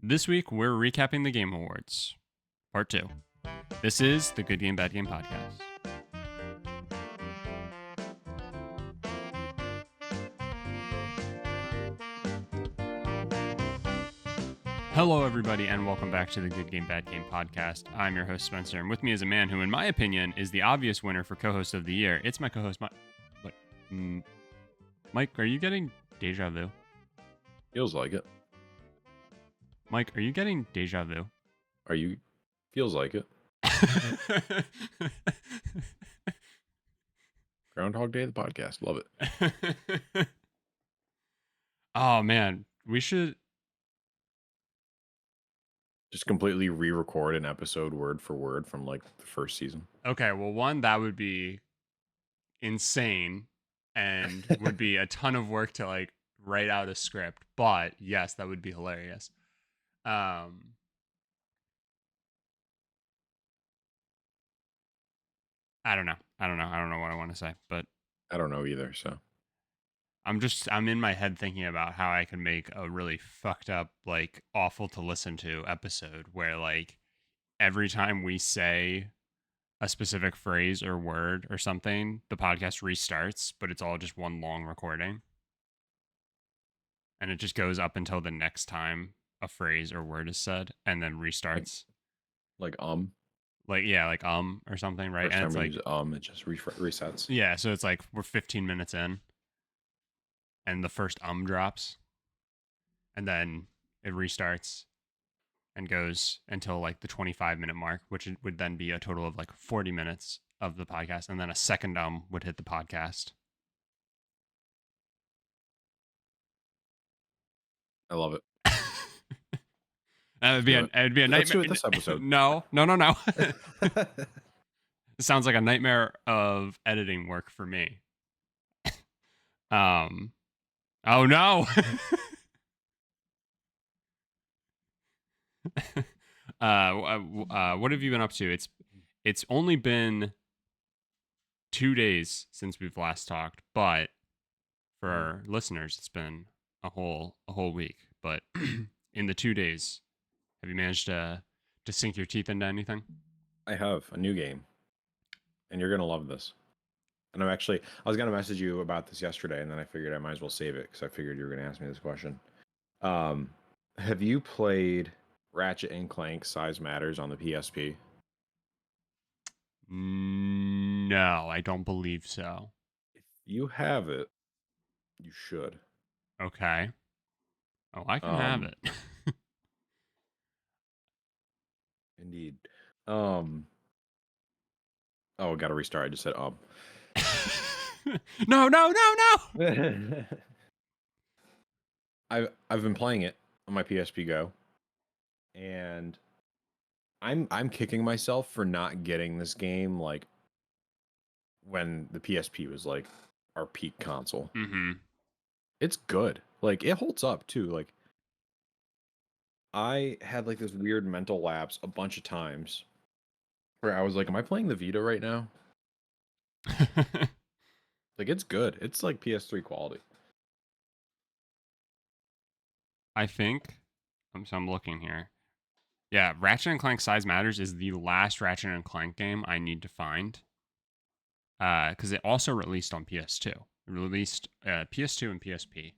This week, we're recapping the Game Awards, Part 2. This is the Good Game, Bad Game podcast. Hello, everybody, and welcome back to the Good Game, Bad Game podcast. I'm your host, Spencer, and with me is a man who, in my opinion, is the obvious winner for co-host of the year. It's my co-host, Mike, are you getting deja vu? Feels like it. Mike, are you getting deja vu? Are you? Feels like it. Groundhog Day, the podcast. Love it. Oh, man. We should just completely re-record an episode word for word from like the first season. Okay, well, one, that would be insane and would be a ton of work to like write out a script. But yes, that would be hilarious. I don't know. I don't know what I want to say, but I don't know either. So I'm in my head thinking about how I can make a really fucked up, like awful to listen to episode where like every time we say a specific phrase or word or something, the podcast restarts, but it's all just one long recording. And it just goes up until the next time a phrase or word is said and then restarts. Like or something, right? First and time it's we like use it just resets. Yeah, so it's like we're 15 minutes in and the first drops and then it restarts and goes until like the 25-minute mark, which would then be a total of like 40 minutes of the podcast, and then a second would hit the podcast. I love it. That would be a nightmare. Let's do it this episode. No. It sounds like a nightmare of editing work for me. Oh no. What have you been up to? It's only been 2 days since we've last talked, but for our listeners, it's been a whole week. But in the 2 days, have you managed to sink your teeth into anything? I have a new game, and you're gonna love this. And I was gonna message you about this yesterday, and then I figured I might as well save it because I figured you were gonna ask me this question. Have you played Ratchet and Clank Size Matters on the PSP? No, I don't believe so. If you have it, you should. Okay. Oh, I can have it. Indeed. Oh, gotta restart. I just said No. I've been playing it on my PSP Go, and I'm kicking myself for not getting this game like when the PSP was like our peak console. Mm-hmm. It's good. Like it holds up too. Like I had like this weird mental lapse a bunch of times where I was like, am I playing the Vita right now? Like it's good. It's like PS3 quality. I think I'm looking here. Yeah, Ratchet and Clank Size Matters is the last Ratchet and Clank game I need to find. Because it also released on PS2. It released PS2 and PSP.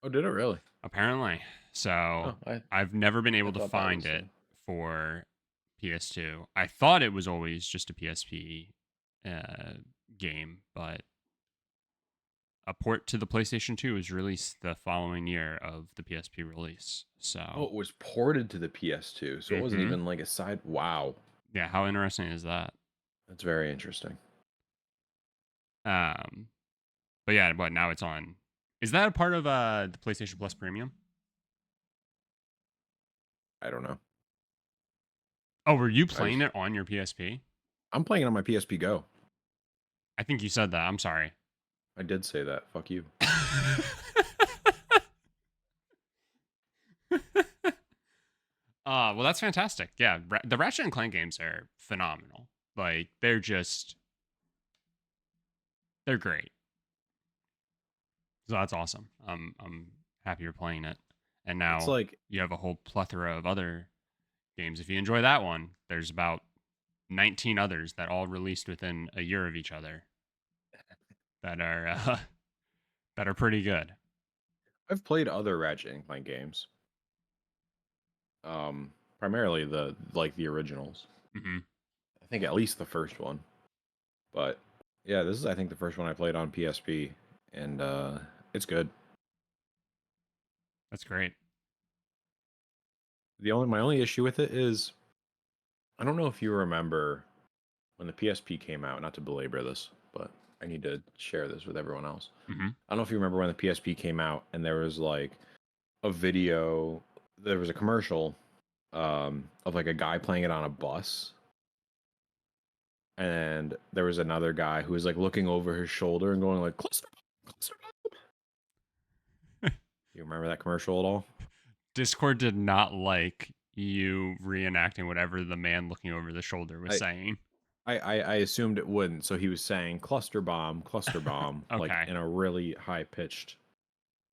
Oh, did it really? Apparently. So I've never been able to find it for PS2. I thought it was always just a PSP game, but a port to the PlayStation 2 was released the following year of the PSP release. So it was ported to the PS2, so it wasn't even like a side. Wow. Yeah, how interesting is that? That's very interesting. But yeah, now it's on. Is that a part of the PlayStation Plus Premium? I don't know. Oh, were you playing it on your PSP? I'm playing it on my PSP Go. I think you said that. I'm sorry. I did say that. Fuck you. Well, that's fantastic. Yeah, the Ratchet and Clank games are phenomenal. Like they're great. So that's awesome. I'm happy you're playing it. And It's now like you have a whole plethora of other games. If you enjoy that one, there's about 19 others that all released within a year of each other that are that are pretty good. I've played other Ratchet and Clank games. Primarily the originals. Mm-hmm. I think at least the first one. But yeah, this is I think the first one I played on PSP, and it's good. That's great. My only issue with it is I don't know if you remember when the PSP came out. Not to belabor this, but I need to share this with everyone else. Mm-hmm. I don't know if you remember when the PSP came out, and there was like a video. There was a commercial of like a guy playing it on a bus, and there was another guy who was like looking over his shoulder and going like cluster bomb, cluster bomb. You remember that commercial at all? Discord did not like you reenacting whatever the man looking over the shoulder was saying. I assumed it wouldn't, so he was saying cluster bomb, like Okay. in a really high pitched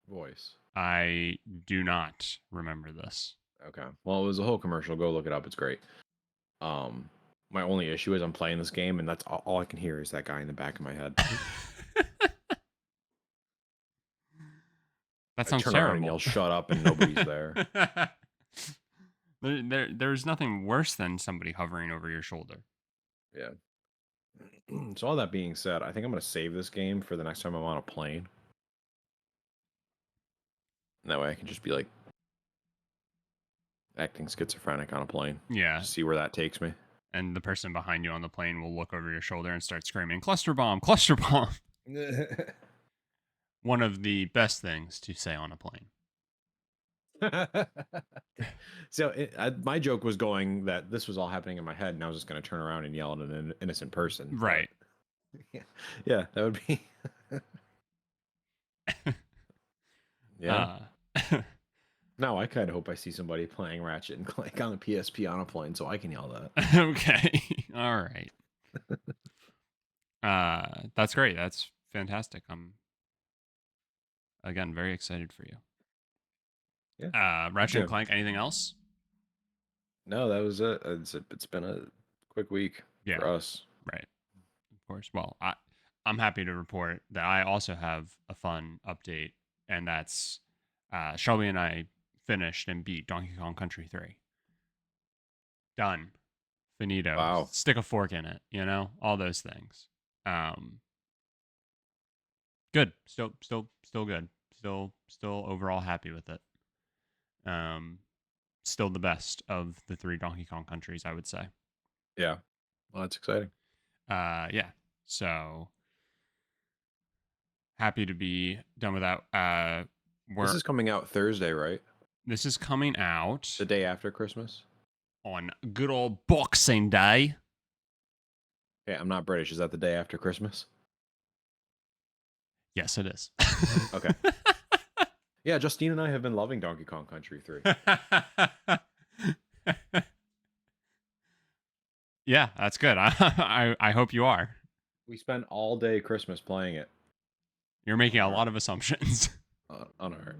voice. I do not remember this. Okay. Well, it was a whole commercial. Go look it up. It's great. My only issue is I'm playing this game, and that's all I can hear is that guy in the back of my head. That sounds turn terrible. around and yell, "Shut up!" and nobody's there. There's nothing worse than somebody hovering over your shoulder. Yeah. So all that being said, I think I'm gonna save this game for the next time I'm on a plane. And that way I can just be like acting schizophrenic on a plane. Yeah. Just see where that takes me. And the person behind you on the plane will look over your shoulder and start screaming, "Cluster bomb! Cluster bomb!" One of the best things to say on a plane. So my joke was going that this was all happening in my head, and I was just going to turn around and yell at an innocent person. Right. Yeah, that would be. Yeah. No, I kind of hope I see somebody playing Ratchet and Clank on the PSP on a plane, so I can yell that. Okay. All right. That's great. That's fantastic. I'm again very excited for you. Yeah. Ratchet and Clank. Anything else? No, that was it. It's been a quick week for us. Right. Of course. Well, I'm happy to report that I also have a fun update, and that's Shelby and I finished and beat Donkey Kong Country 3. Done. Finito. Wow. Stick a fork in it, all those things. Good. Still good. Still overall happy with it. Still the best of the 3 Donkey Kong countries, I would say. Yeah. Well, that's exciting. Yeah. So happy to be done with that. This is coming out Thursday, right? This is coming out the day after Christmas on good old Boxing Day. Yeah, I'm not British. Is that the day after Christmas? Yes, it is. Okay. Yeah, Justine and I have been loving Donkey Kong Country 3. Yeah, that's good. I hope you are. We spent all day Christmas playing it. You're making a lot of assumptions. On our...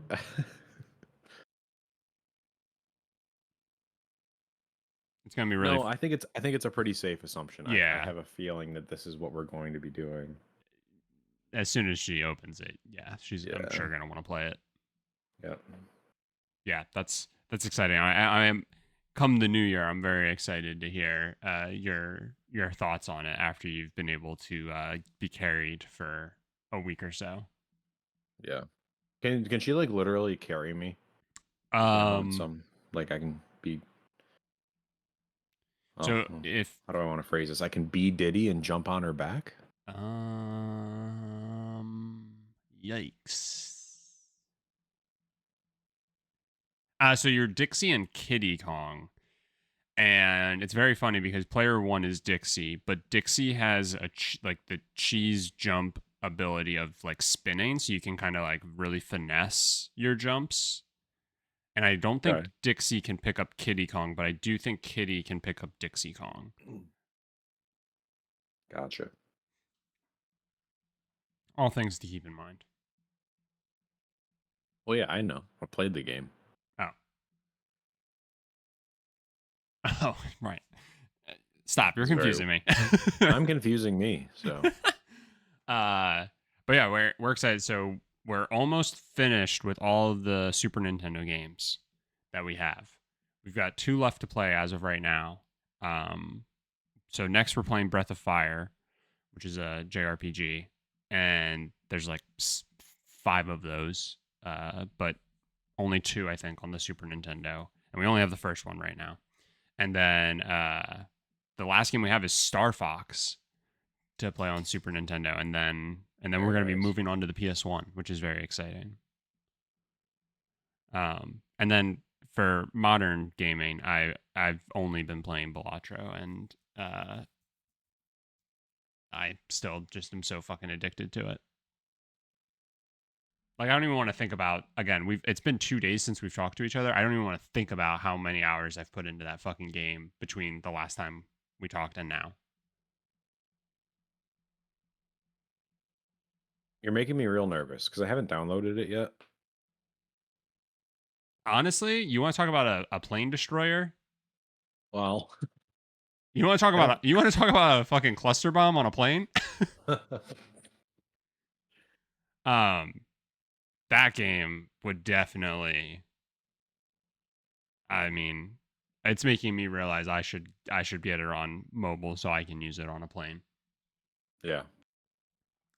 It's gonna be really. No, I think it's a pretty safe assumption. Yeah. I have a feeling that this is what we're going to be doing. As soon as she opens it, I'm sure gonna want to play it. Yeah. Yeah, that's exciting. I am come the new year. I'm very excited to hear your thoughts on it after you've been able to be carried for a week or so. Yeah. Can she like literally carry me? I can be. So how do I want to phrase this? I can be Diddy and jump on her back. Yikes. So you're Dixie and Kiddy Kong. And it's very funny because player 1 is Dixie, but Dixie has the cheese jump ability of like spinning, so you can kind of like really finesse your jumps. And I don't think Dixie can pick up Kiddy Kong, but I do think Kiddy can pick up Dixie Kong. Gotcha. All things to keep in mind. Well, yeah, I know. I played the game. Oh, right. Stop. You're confusing me. I'm confusing me. So, but yeah, we're excited. So we're almost finished with all of the Super Nintendo games that we have. We've got 2 left to play as of right now. So next we're playing Breath of Fire, which is a JRPG, and there's like 5 of those, but only 2 I think on the Super Nintendo, and we only have the first one right now. And then the last game we have is Star Fox to play on Super Nintendo, and then we're going to be moving on to the PS1, which is very exciting. And then for modern gaming, I've only been playing Balatro, and I still just am so fucking addicted to it. Like, I don't even want to think about, again, it's been 2 days since we've talked to each other. I don't even want to think about how many hours I've put into that fucking game between the last time we talked and now. You're making me real nervous because I haven't downloaded it yet. Honestly, you want to talk about a plane destroyer? Well, you want to talk about a fucking cluster bomb on a plane? That game would definitely. I mean, it's making me realize I should get it on mobile so I can use it on a plane. Yeah.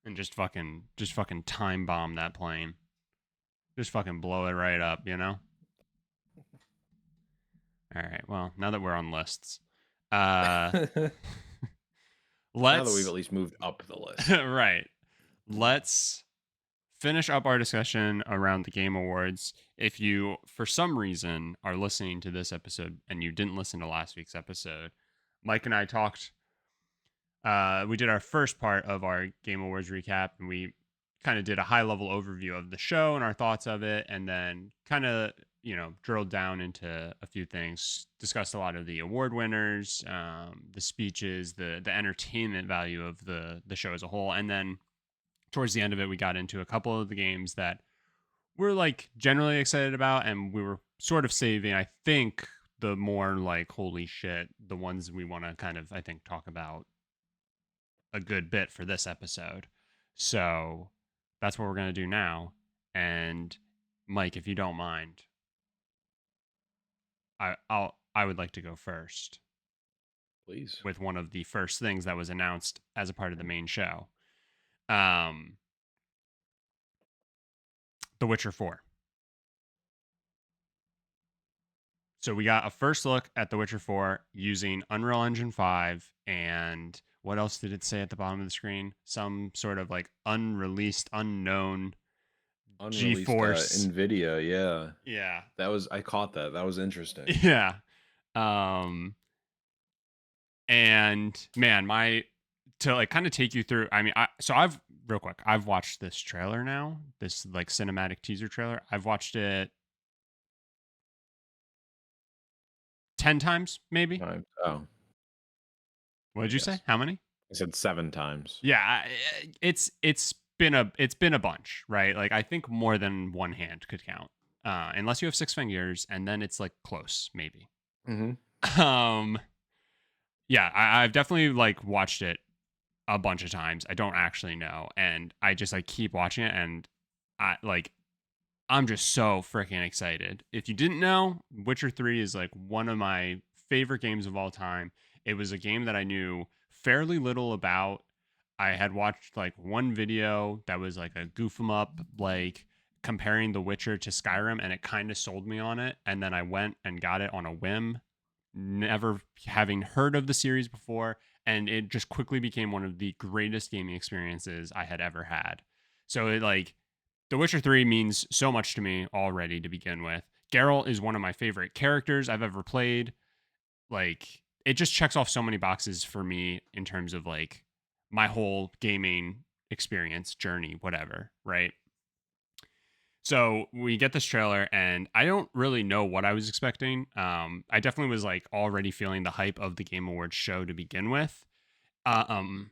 And just fucking time bomb that plane. Just fucking blow it right up, you know? All right. Well, now that we're on lists, let's. Now that we've at least moved up the list, right? Let's finish up our discussion around the Game Awards. If you, for some reason, are listening to this episode and you didn't listen to last week's episode, Mike and I talked. We did our first part of our Game Awards recap, and we kind of did a high-level overview of the show and our thoughts of it, and then kind of, drilled down into a few things, discussed a lot of the award winners, the speeches, the entertainment value of the show as a whole, and then towards the end of it, we got into a couple of the games that we're like generally excited about, and we were sort of saving, I think, the more like holy shit, the ones we want to kind of, I think, talk about a good bit for this episode. So that's what we're going to do now. And Mike, if you don't mind, I would like to go first. Please. With one of the first things that was announced as a part of the main show. The Witcher 4. So we got a first look at The Witcher 4 using Unreal Engine 5, and what else did it say at the bottom of the screen? Some sort of like unreleased, unknown GeForce. NVIDIA, yeah. Yeah. I caught that. That was interesting. Yeah. And man, to like kind of take you through, I mean, I've watched this trailer now, this like cinematic teaser trailer. I've watched it 10 times, maybe. Oh. What did you say? How many? I said 7 times. Yeah, it's been a bunch, right? Like I think more than one hand could count, unless you have 6 fingers, and then it's like close, maybe. Mm-hmm. Yeah, I've definitely like watched it a bunch of times. I don't actually know, and I just like keep watching it, and I'm just so freaking excited. If you didn't know, Witcher 3 is like one of my favorite games of all time. It was a game that I knew fairly little about. I had watched like one video that was like a goof 'em up, like comparing The Witcher to Skyrim, and it kind of sold me on it. And then I went and got it on a whim, never having heard of the series before. And it just quickly became one of the greatest gaming experiences I had ever had. So it like, The Witcher 3 means so much to me already to begin with. Geralt is one of my favorite characters I've ever played. Like, it just checks off so many boxes for me in terms of like my whole gaming experience, journey, whatever, right? So we get this trailer, and I don't really know what I was expecting. I definitely was like already feeling the hype of the Game Awards show to begin with. And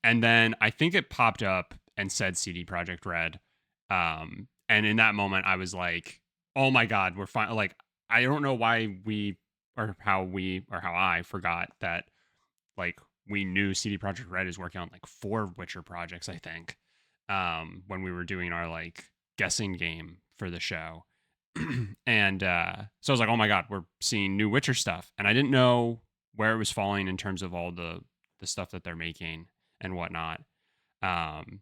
then I think it popped up and said CD Projekt Red. And in that moment, I was like, "Oh my God, we're fine!" Like, I don't know why we or how I forgot that like we knew CD Projekt Red is working on like 4 Witcher projects, I think, when we were doing our like guessing game for the show. And so I was like, oh my God, we're seeing new Witcher stuff. And I didn't know where it was falling in terms of all the stuff that they're making and whatnot. Um,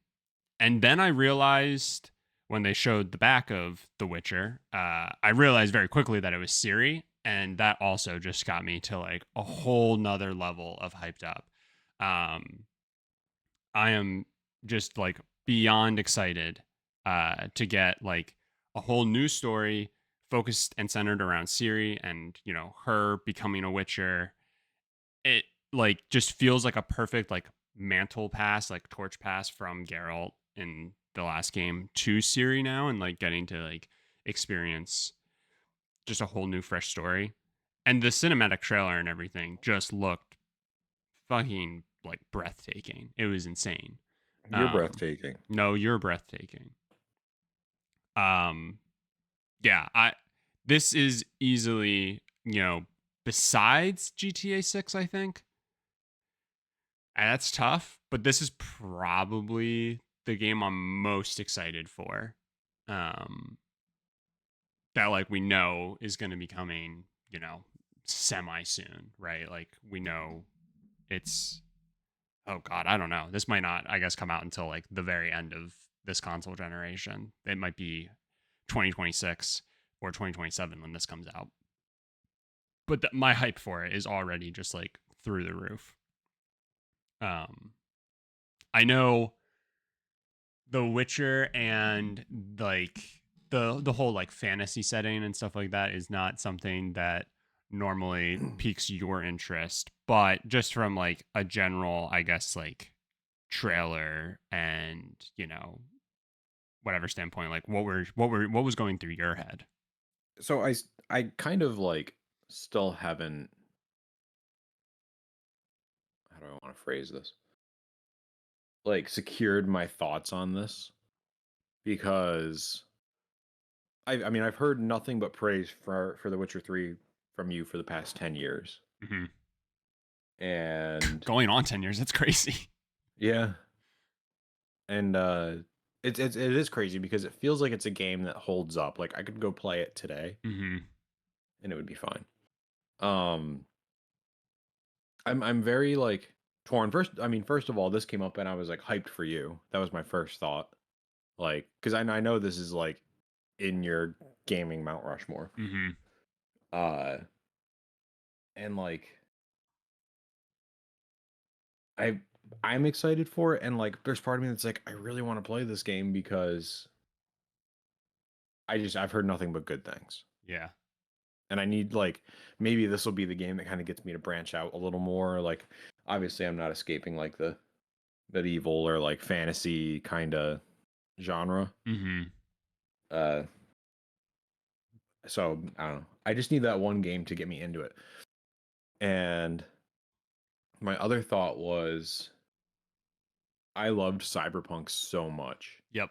and then I realized when they showed the back of The Witcher, I realized very quickly that it was Siri. And that also just got me to like a whole nother level of hyped up. Um, I am just like beyond excited to get like a whole new story focused and centered around Ciri and, you know, her becoming a Witcher. It like just feels like a perfect like mantle pass, like torch pass from Geralt in the last game to Ciri now, and like getting to like experience just a whole new fresh story. And the cinematic trailer and everything just looked fucking like breathtaking. It was insane. You're breathtaking. No, you're breathtaking. Um, yeah, this is easily, you know, besides GTA 6, I think. And that's tough, but this is probably the game I'm most excited for. Um, that like we know is going to be coming, you know, semi soon, right? Like we know it's oh god, I don't know. This might not, I guess, come out until like the very end of this console generation. It might be 2026 or 2027 when this comes out. But my hype for it is already just like through the roof. Um, I know The Witcher and like the whole like fantasy setting and stuff like that is not something that normally piques your interest, but just from like a general, I guess, like trailer and, you know, whatever standpoint, like what was going through your head? So I kind of like still haven't, how do I want to phrase this? Like secured my thoughts on this because I mean I've heard nothing but praise for The Witcher 3 from you for the past 10 years. Mm-hmm. And Going on 10 years, that's crazy. yeah. And it is crazy because it feels like it's a game that holds up. Like I could go play it today Mm-hmm. and it would be fine. Um I'm very like torn. First of all, this came up and I was like hyped for you. That was my first thought. Like, because I know this is like in your gaming Mount Rushmore. Mm-hmm. Uh, and like I I'm excited for it, and like there's part of me that's like I really want to play this game because I've heard nothing but good things. Yeah. And I need like maybe this will be the game that kind of gets me to branch out a little more. Like obviously I'm not escaping like the medieval or like fantasy kind of genre. Mm-hmm. Uh so I don't know. I just need that one game to get me into it. And my other thought was I loved Cyberpunk so much. Yep.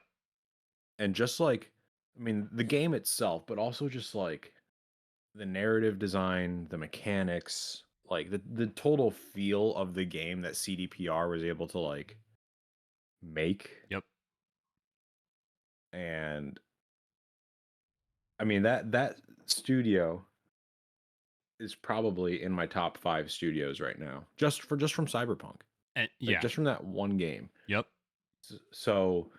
And just like I mean the game itself, but also just like the narrative design, the mechanics, like the total feel of the game that CDPR was able to like make. Yep. And I mean that studio is probably in my top 5 studios right now. Just from Cyberpunk. And Like yeah. just from that one game. Yep. So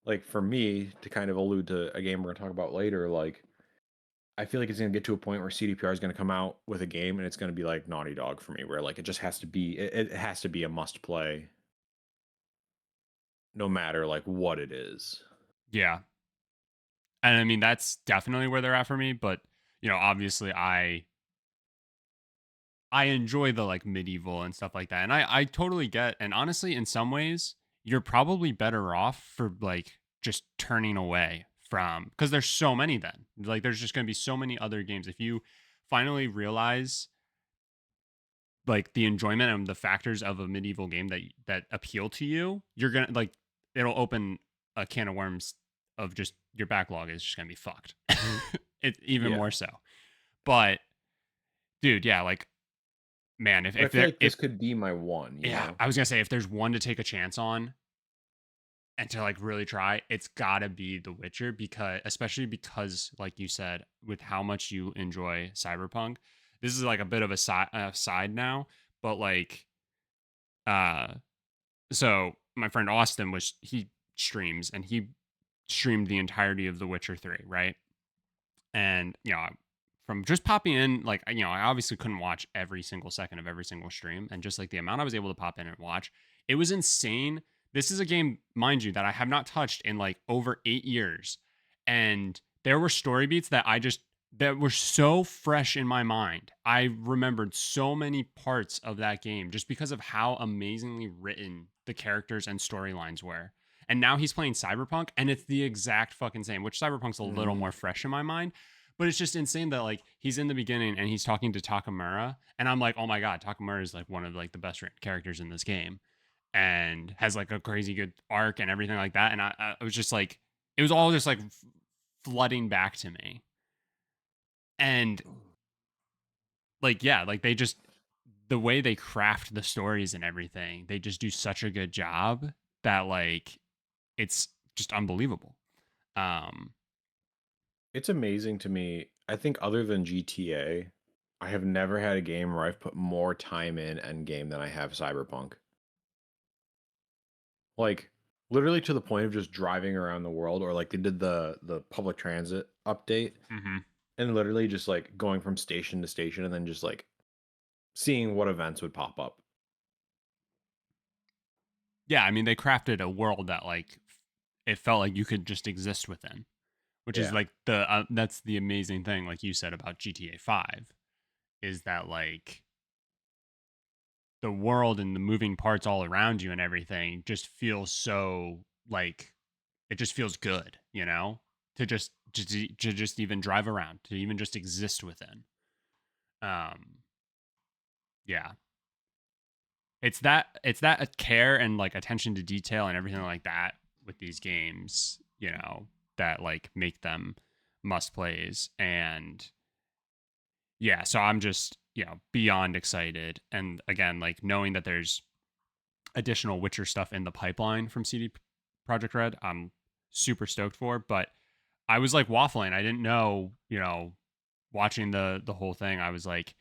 like for me to kind of allude to a game we're going to talk about later, like I feel like it's going to get to a point where CDPR is going to come out with a game and it's going to be like Naughty Dog for me, where like it just has to be, it has to be a must play no matter like what it is. Yeah. And I mean that's definitely where they're at for me, but you know, obviously I enjoy the like medieval and stuff like that. And I totally get, and honestly in some ways you're probably better off for like just turning away from, because there's so many then. Like there's just going to be so many other games if you finally realize like the enjoyment and the factors of a medieval game that appeal to you, you're going to like it'll open a can of worms of just your backlog is just going to be fucked. It even Yeah. more so. But dude, yeah, like, man, But I if feel there like if this could be my one, you yeah, know? I was gonna say if there's one to take a chance on and to like really try, it's gotta be The Witcher because especially because like you said, with how much you enjoy Cyberpunk, this is like a bit of a side now, but like uh so my friend Austin was he streams and he streamed the entirety of The Witcher 3, right? And from just popping in, like I obviously couldn't watch every single second of every single stream, and just like the amount I was able to pop in and watch, it was insane. This is a game, mind you, that I have not touched in like over 8 years, and there were story beats that were so fresh in my mind. I remembered so many parts of that game just because of how amazingly written the characters and storylines were. And now he's playing Cyberpunk, and it's the exact fucking same, which Cyberpunk's a little Mm-hmm. more fresh in my mind. But it's just insane that like he's in the beginning and he's talking to Takamura, and I'm like, oh my god, Takamura is like one of like the best written characters in this game, and has like a crazy good arc and everything like that. And I was just like, it was all just like flooding back to me, and like yeah, like they just the way they craft the stories and everything, they just do such a good job that like it's just unbelievable. Um, It's amazing to me. I think other than GTA, I have never had a game where I've put more time in Endgame than I have Cyberpunk. Like literally to the point of just driving around the world, or like they did the public transit update, mhm. and literally just like going from station to station and then just like seeing what events would pop up. Yeah, I mean they crafted a world that like it felt like you could just exist within, which is Yeah. like the that's the amazing thing like you said about GTA 5 is that like the world and the moving parts all around you and everything just feels so like it just feels good, to just even drive around, to even just exist within. Um yeah. It's that care and like attention to detail and everything like that with these games, that like make them must plays. And yeah, so I'm just, beyond excited. And again, like knowing that there's additional Witcher stuff in the pipeline from CD Project Red, I'm super stoked for. But I was like waffling. I didn't know, watching the whole thing. I was like,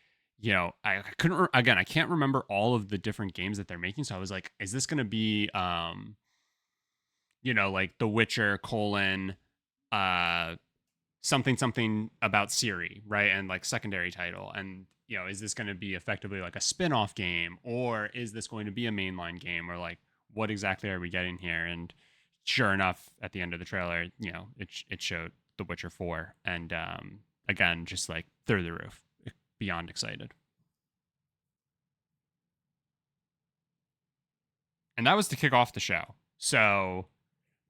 I couldn't again. I can't remember all of the different games that they're making. So I was like, is this going to be, like The Witcher colon, uh, something something about Siri, right? And like secondary title. And is this going to be effectively like a spin-off game, or is this going to be a mainline game, or like what exactly are we getting here? And sure enough, at the end of the trailer, it showed The Witcher 4, and again, just like through the roof, beyond excited. And that was to kick off the show. So,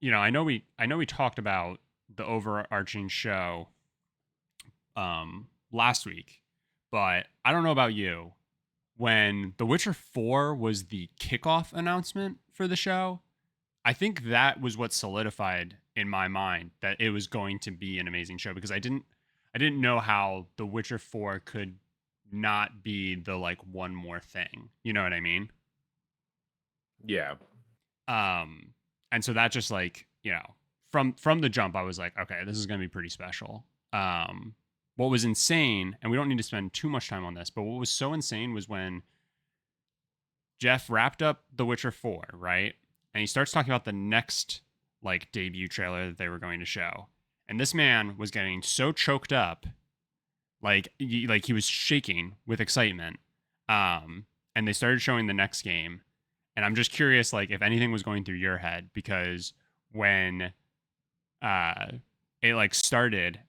I know we talked about the overarching show last week, but I don't know about you. When The Witcher 4 was the kickoff announcement for the show, I think that was what solidified in my mind that it was going to be an amazing show, because I didn't know how The Witcher 4 could not be the like one more thing. You know what I mean? Yeah. Um and so that just like, from the jump I was like, okay, this is going to be pretty special. What was insane, and we don't need to spend too much time on this, but what was so insane was when Jeff wrapped up The Witcher 4, right? And he starts talking about the next like debut trailer that they were going to show. And this man was getting so choked up, like he was shaking with excitement. And they started showing the next game. And I'm just curious like if anything was going through your head, because when uh it like started,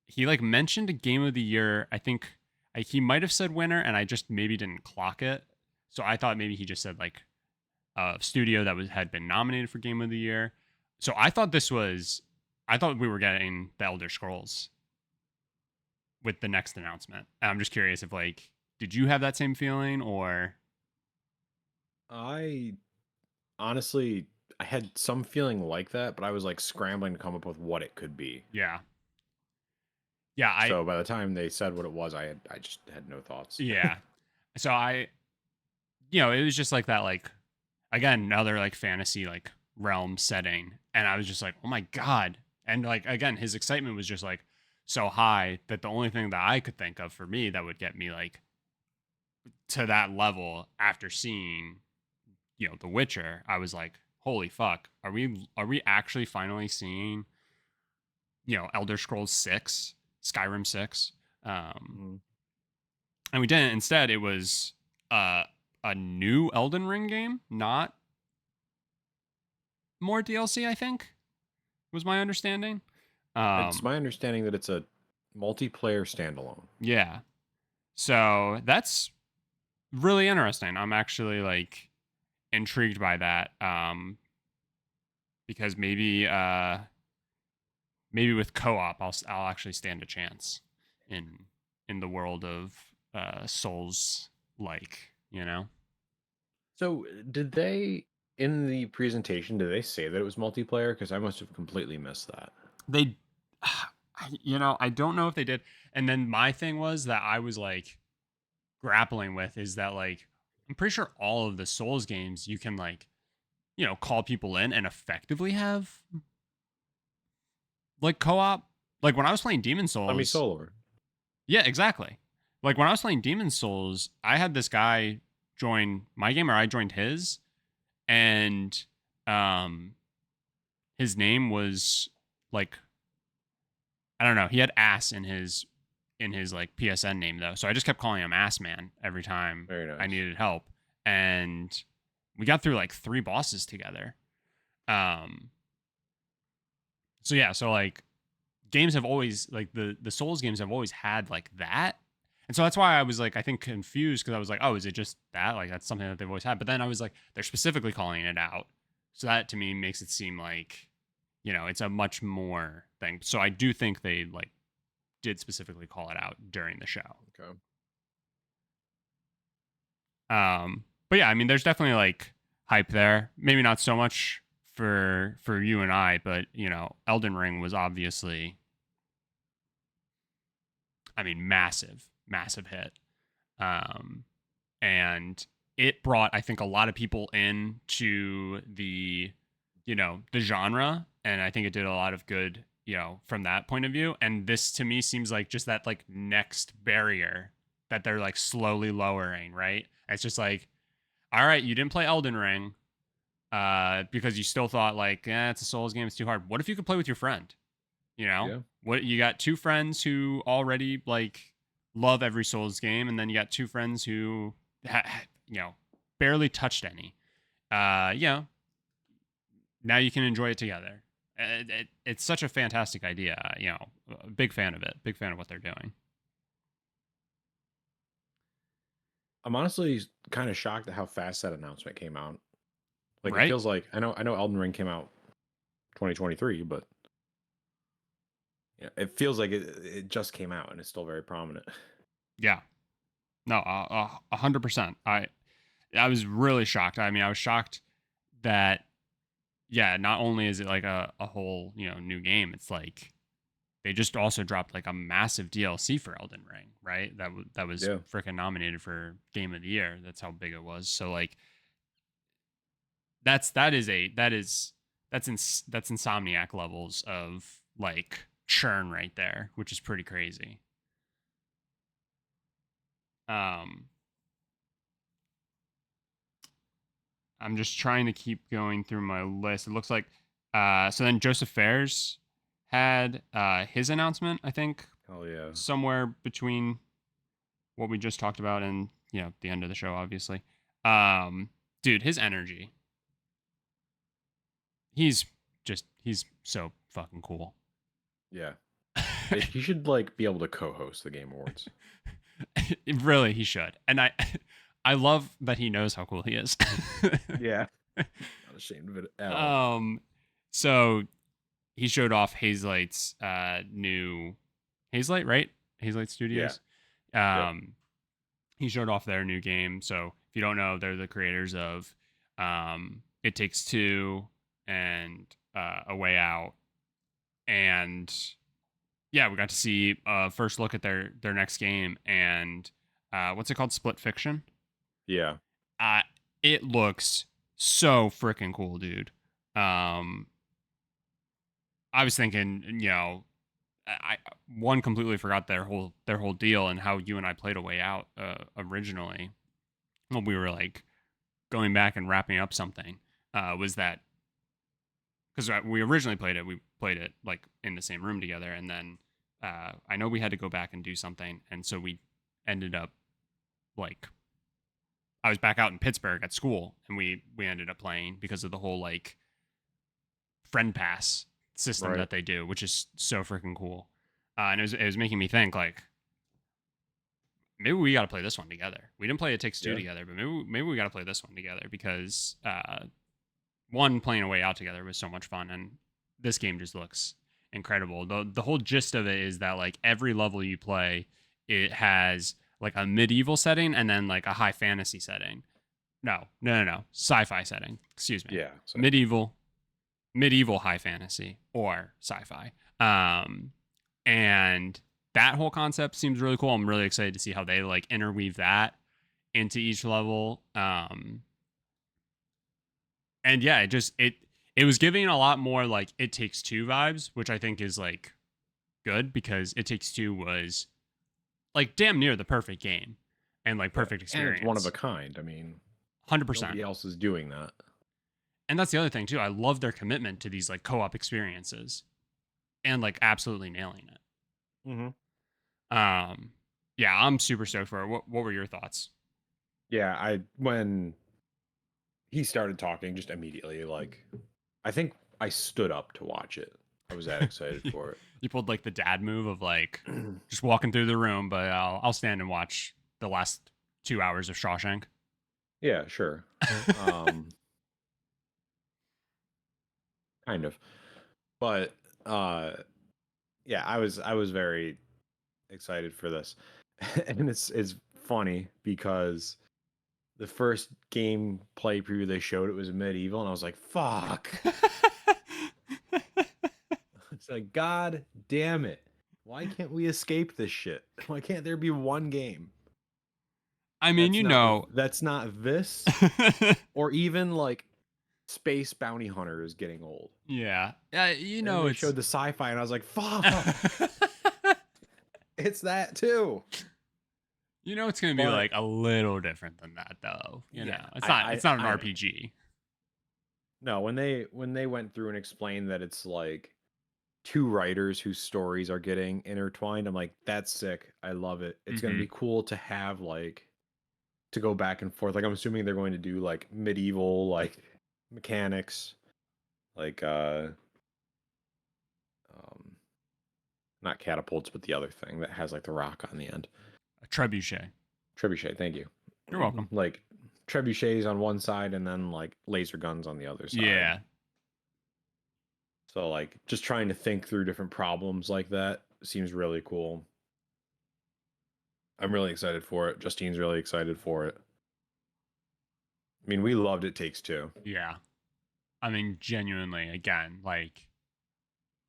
he like mentioned a game of the year. I think he might have said winner, and I just maybe didn't clock it. So I thought maybe he just said like a studio that had been nominated for game of the year. So I thought we were getting the Elder Scrolls with the next announcement. And I'm just curious if like, did you have that same feeling, or I honestly I had some feeling like that, but I was like scrambling to come up with what it could be. yeah. Yeah, So by the time they said what it was, I just had no thoughts. Yeah. So it was just like that, like, again, another like fantasy like realm setting, and I was just like, oh my god. And like, again, his excitement was just like so high that the only thing that I could think of for me that would get me like to that level after seeing, The Witcher, I was like, holy fuck, are we actually finally seeing, Elder Scrolls 6, Skyrim 6? Mhm. And we didn't. Instead, it was uh, a new Elden Ring game, not more DLC, I think, was my understanding. It's my understanding that it's a multiplayer standalone. Yeah. So that's really interesting. I'm actually like intrigued by that. Because maybe with co-op I'll actually stand a chance in the world of Souls like. So did they in the presentation? Did they say that it was multiplayer? Because I must have completely missed that. They I don't know if they did. And then my thing was that I was like grappling with is that like I'm pretty sure all of the Souls games you can like, call people in and effectively have like co-op. Like when I was playing Demon Let me Souls, solo. yeah, exactly. Like when I was playing Demon Souls, I had this guy join my game or I joined his, and um his name was like, I don't know, he had ass in his like PSN name though. So I just kept calling him Ass Man every time Very I nice. needed help. And we got through like 3 bosses together. Um so yeah, so like games have always like the Souls games have always had like that. And so that's why I was like, I think confused because I was like, oh, is it just that? Like that's something that they've always had. But then I was like, they're specifically calling it out. So that to me makes it seem like, it's a much more thing. So I do think they like did specifically call it out during the show. Okay. But yeah, I mean, there's definitely like hype there. Maybe not so much for you and I, but Elden Ring was obviously, I mean, massive hit. Um, and it brought, I think, a lot of people into the genre, and I think it did a lot of good, from that point of view. And this to me seems like just that like next barrier that they're like slowly lowering, right? It's just like, all right, you didn't play Elden Ring, because you still thought like, it's a Souls game, it's too hard. What if you could play with your friend? Yeah. What, you got 2 friends who already like love every Souls game, and then you got 2 friends who barely touched any. Now you can enjoy it together. It's such a fantastic idea. A big fan of it. Big fan of what they're doing. I'm honestly kind of shocked at how fast that announcement came out. Like it Right? feels like I know Elden Ring came out 2023, but it feels like it just came out and it's still very prominent. Yeah. No, 100%. I was really shocked. I mean, I was shocked that, yeah, not only is it like a whole, new game, it's like they just also dropped like a massive DLC for Elden Ring, right? That was Yeah. freaking nominated for Game of the Year. That's how big it was. So like that's Insomniac levels of like churn right there, which is pretty crazy. Um I'm just trying to keep going through my list. It looks like so then Joseph Fares had his announcement, I think, Oh yeah. somewhere between what we just talked about and the end of the show, obviously. Dude, his energy. He's so fucking cool. Yeah. He should like be able to co-host the Game Awards. Really, he should. And I love that he knows how cool he is. Yeah. Not ashamed of it at all. So he showed off Hazelight's new Hazelight, right? Hazelight Yeah. Studios. Yep. He showed off their new game. So if you don't know, they're the creators of It Takes Two and A Way Out. And yeah, we got to see first look at their next game, and what's it called? Split Fiction. Yeah. Uh, it looks so freaking cool, dude. Um, I was thinking, I one completely forgot their whole deal and how you and I played A Way Out originally when we were like going back and wrapping up something. Was that because we originally we played it like in the same room together, and then I know we had to go back and do something, and so we ended up like I was back out in Pittsburgh at school, and we ended up playing because of the whole like friend pass system Right. that they do, which is so freaking cool. And it was making me think like maybe we got to play this one together. We didn't play It Takes Two Yeah. together, but maybe we got to play this one together because one, playing A Way Out together was so much fun, and this game just looks incredible. The whole gist of it is that like every level you play, it has like a medieval setting and then like a high fantasy setting. No, sci-fi setting. Excuse me. Yeah. So, Medieval high fantasy or sci-fi. And that whole concept seems really cool. I'm really excited to see how they like interweave that into each level. And yeah, it was giving a lot more like It Takes Two vibes, which I think is like good because It Takes Two was like damn near the perfect game and like yeah. perfect And it's one of a experience. kind. I mean, 100%. nobody else is doing that. And that's the other thing too. I love their commitment to these like co-op experiences and like absolutely nailing it. Mm-hmm. Yeah, I'm super stoked for it. What were your thoughts? Yeah. When he started talking, just immediately, like, I think I stood up to watch it. I was that excited for You pulled like the dad move of like it. just walking through the room, but I'll stand and watch the last 2 hours of Shawshank. Yeah, sure. Um, kind of. But yeah, I was very excited for this. And it's funny because the first gameplay preview they showed, it was medieval, and I was like, fuck. It's like, God damn it. Why can't we escape this shit? Why can't there be one game I mean, that's not this, or even like Space Bounty Hunter is getting old. yeah, And then they it's showed the sci-fi, and I was like, fuck, it's that too. it's gonna be But like a little different than that, though. yeah, It's not an I know. RPG. No, when they went through and explained that it's like two writers whose stories are getting intertwined, I'm like, that's sick. I love it. It's gonna Mm-hmm. be cool to have like to go back and forth. Like I'm assuming they're going to do like medieval like mechanics, like um not catapults, but the other thing that has like the rock on the end. A trebuchet. Trebuchet, thank you. You're welcome. Like trebuchets on one side and then like laser guns on the other side. Yeah. So like just trying to think through different problems like that seems really cool. I'm really excited for it. Justine's really excited for it. I mean, we loved It Takes Two. Yeah. I mean, genuinely, again, like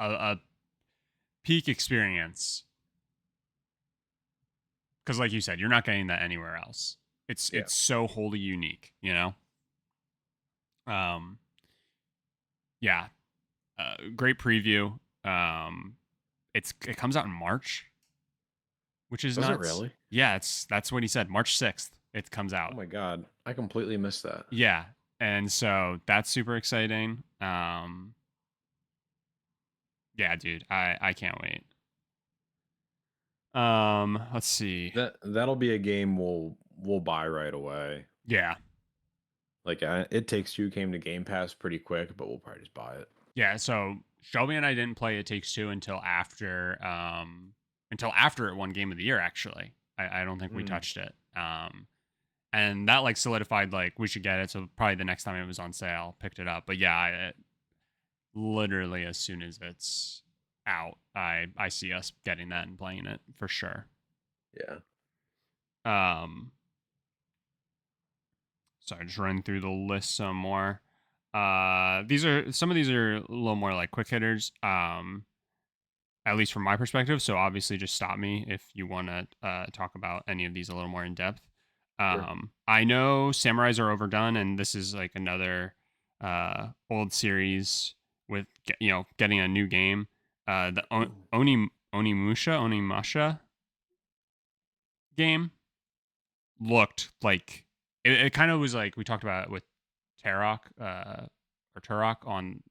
a peak experience. Because, like you said, you're not getting that anywhere else. Yeah. It's so wholly unique, you know. Um, yeah, great preview. It comes out in March, which is Does it nuts. really? Yeah, that's what he said. March 6th, it comes Oh out. my god, I completely missed that. Yeah, and so that's super exciting. Yeah, dude, I can't wait. Let's see. That'll be a game we'll buy right away. Yeah, Like It Takes Two came to Game Pass pretty quick, but we'll probably just buy it. yeah. So Shelby and I didn't play It Takes Two until after it won Game of the Year. Actually, I don't think we touched it. And that like solidified like we should get it. So probably the next time it was on sale, picked it up. But yeah, literally as soon as it's out, I see us getting that and playing it for sure. Yeah. Sorry, just running through the list some more. Some of these are a little more like quick hitters. at least from my perspective. So obviously, just stop me if you want to talk about any of these a little more in depth. Sure. I know samurais are overdone, and this is like another old series with getting a new game. The Onimusha game looked like it kind of was like we talked about it with Tarok or Turok on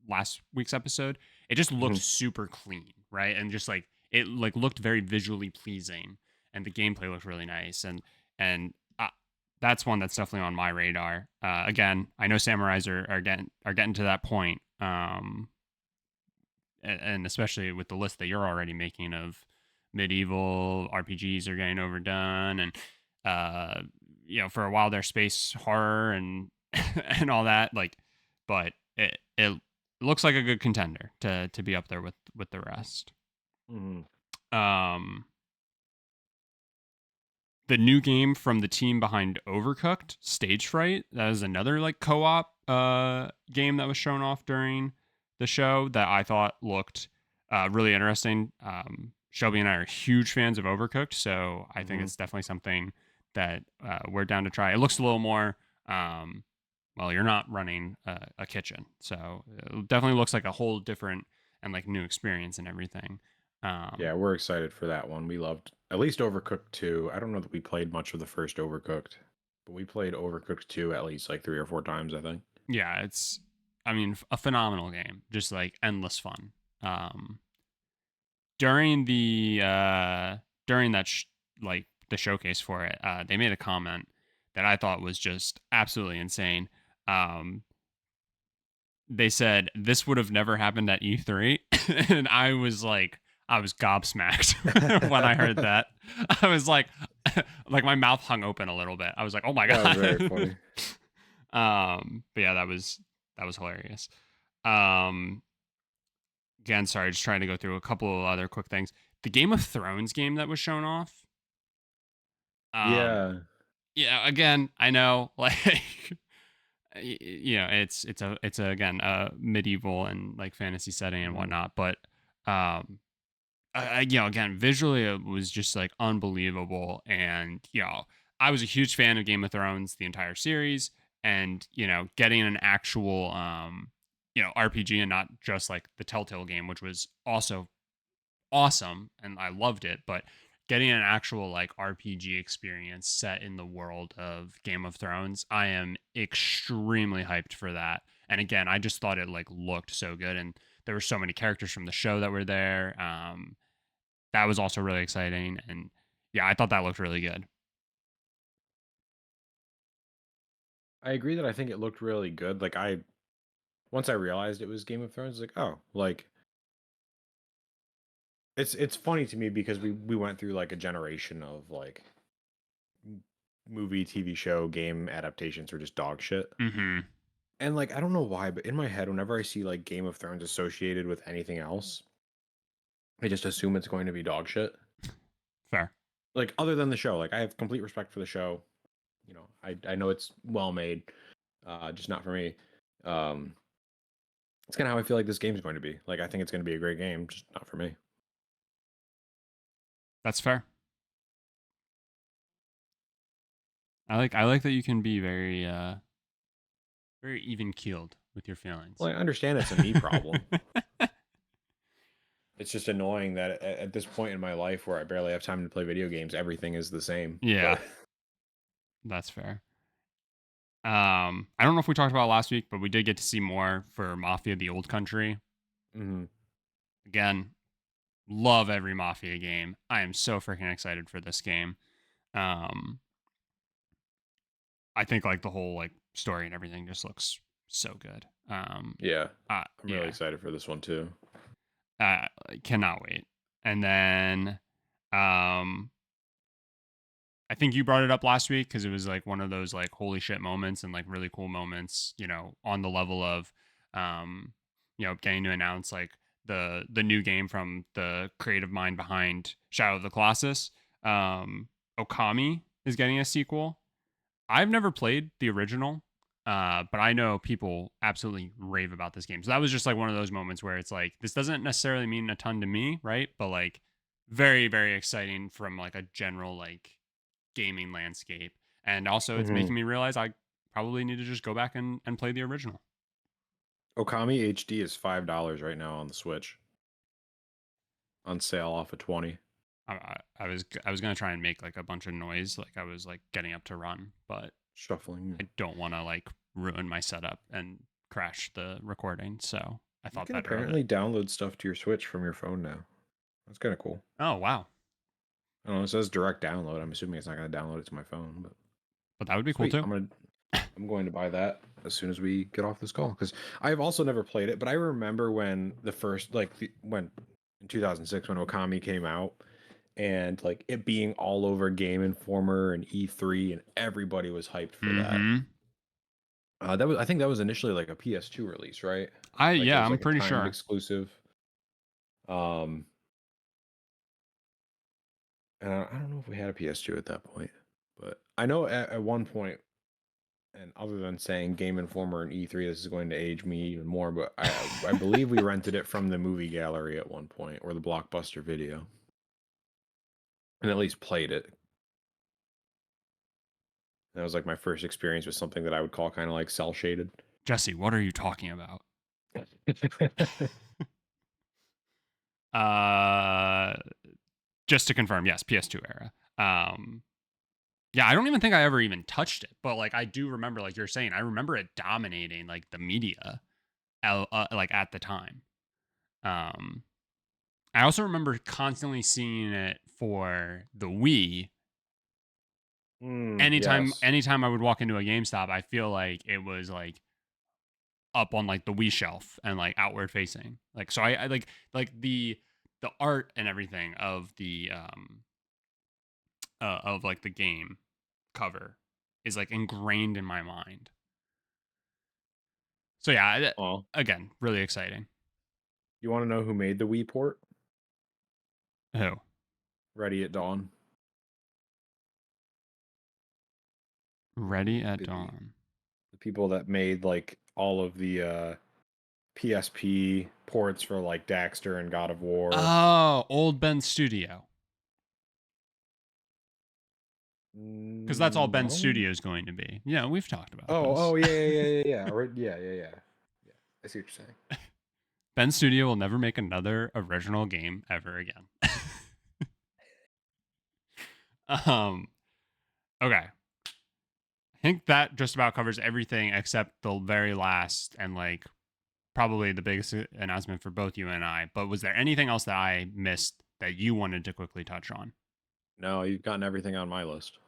last week's episode. It just looked Mhm. super clean, right? And just like it like looked very visually pleasing, and the gameplay looked really nice. And that's one that's definitely on my radar. Again, I know samurais are getting to that point, and especially with the list that you're already making of medieval RPGs are getting overdone, and uh, for a while there's space horror and and all that. Like, but it looks like a good contender to be up there with the rest. Mhm. Um, the new game from the team behind Overcooked, Stage Fright, that is another like co-op game that was shown off during the show that I thought looked really interesting. Shelby and I are huge fans of Overcooked, so I think Mhm. it's definitely something that we're down to try. It looks a little more well, you're not running a kitchen, so it definitely looks like a whole different and like new experience and everything. Yeah, we're excited for that one. We loved at least Overcooked 2. I don't know that we played much of the first Overcooked, but we played Overcooked 2 at least like 3 or 4 times, I think. Yeah, it's I mean a phenomenal game, just like endless fun. Um, during the during that like the showcase for it, they made a comment that I thought was just absolutely insane. Um, they said this would have never happened at E3, and I was gobsmacked when I heard that. I was like my mouth hung open a little bit. I was like, oh my That was very god. funny. But yeah, that was hilarious. Um, again, sorry, just trying to go through a couple of other quick things. The Game of Thrones game that was shown off. Um, Yeah. yeah, again, I know, like, it's again a medieval and like fantasy setting and Mhm. whatnot, but um, again, visually it was just like unbelievable, and I was a huge fan of Game of Thrones, the entire series, and getting an actual RPG and not just like the Telltale game, which was also awesome and I loved it, but getting an actual like RPG experience set in the world of Game of Thrones, I am extremely hyped for that. And again, I just thought it like looked so good, and there were so many characters from the show that were there. That was also really exciting, and yeah, I thought that looked really good. I agree that I think it looked really good. Like I once I realized it was Game of Thrones, like, oh, like it's funny to me because we went through like a generation of like movie, TV show, game adaptations were just dog shit. Mm-hmm. And like I don't know why, but in my head, whenever I see like Game of Thrones associated with anything else, I just assume it's going to be dog shit. Fair. Like other than the show, like I have complete respect for the show. You know, I know it's well made, just not for me. Um, it's kind of how I feel like this game is going to be. Like I think it's going to be a great game, just not for me. That's fair. I like that you can be very even keeled with your feelings. Well, I understand it's a me problem. It's just annoying that at this point in my life where I barely have time to play video games, everything is the same. Yeah, But that's fair. I don't know if we talked about it last week, but we did get to see more for Mafia: The Old Country. mhm. Again, love every Mafia game. I am so freaking excited for this game. Um, I think like the whole like story and everything just looks so good. Yeah, I'm really Yeah, excited for this one too. I cannot wait. And then, um, I think you brought it up last week because it was like one of those like holy shit moments and like really cool moments, on the level of, um, getting to announce like the new game from the creative mind behind Shadow of the Colossus. Um, Okami is getting a sequel. I've never played the original. But I know people absolutely rave about this game. So that was just like one of those moments where it's like, this doesn't necessarily mean a ton to me, right? But like very, very exciting from like a general like gaming landscape. And also it's making me realize I probably need to just go back and play the original. Okami HD is $5 right now on the Switch. On sale off of 20. I was gonna try and make like a bunch of noise, like I was like getting up to run, but Shuffling. I don't want to like ruin my setup and crash the recording. So I You thought can better of it. apparently download stuff to your Switch from your phone now. That's kind of cool. Oh wow! I don't know. It says direct download. I'm assuming it's not going to download it to my phone, but that would be sweet. cool too. I'm going to buy that as soon as we get off this call because I've also never played it. But I remember when the first when in 2006 when Okami came out and like it being all over Game Informer and E3 and everybody was hyped for that. I think that was initially like a PS2 release, right? Like it was I'm like a pretty timed sure. exclusive. And I don't know if we had a PS2 at that point, but I know at one point, and other than saying Game Informer and E3, this is going to age me even more, but I believe we rented it from the movie gallery at one point or the Blockbuster video, and at least played it. That was like my first experience with something that I would call kind of like cell shaded. Jesse, what are you talking about? Just to confirm, yes, PS2 era. Yeah, I don't even think I ever even touched it, but like I do remember, like you're saying, I remember it dominating like the media, like at the time. I also remember constantly seeing it for the Wii. Yes. Anytime I would walk into a GameStop, I feel like it was like up on like the Wii shelf and like outward facing. Like so, I like the art and everything of like the game cover is like ingrained in my mind. So yeah, again, really exciting. You want to know who made the Wii port? Who? Ready at Dawn. Ready at Dawn. The people that made like all of the PSP ports for like Daxter and God of War. Oh, Old Ben Studio. Because that's all Ben Studio is going to be. Yeah, we've talked about this. Oh, yeah. I see what you're saying. Ben Studio will never make another original game ever again. Okay. I think that just about covers everything except the very last and like probably the biggest announcement for both you and I. But was there anything else that I missed that you wanted to quickly touch on? No, you've gotten everything on my list.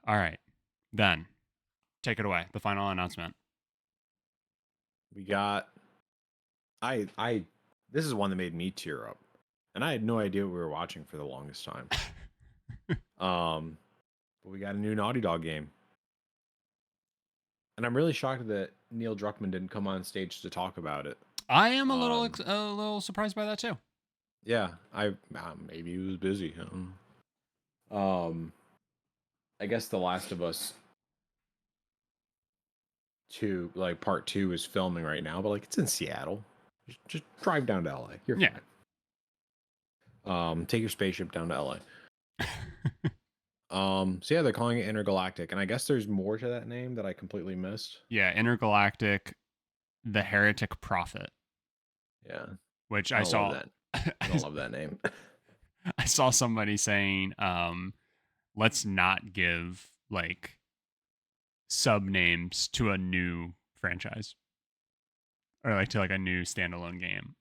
All right. Then take it away. The final announcement. We got this is one that made me tear up. And I had no idea what we were watching for the longest time. But we got a new Naughty Dog game. And I'm really shocked that Neil Druckmann didn't come on stage to talk about it. I am a little surprised by that too. Yeah, maybe he was busy. I guess The Last of Us 2, like part 2, is filming right now, but like it's in Seattle. Just drive down to LA. You're fine. Take your spaceship down to LA. So yeah, they're calling it Intergalactic, and I guess there's more to that name that I completely missed. Yeah, Intergalactic, the Heretic Prophet. Yeah, which I saw. Love that. I don't love that name. I saw somebody saying, "Let's not give like sub names to a new franchise, or like to like a new standalone game."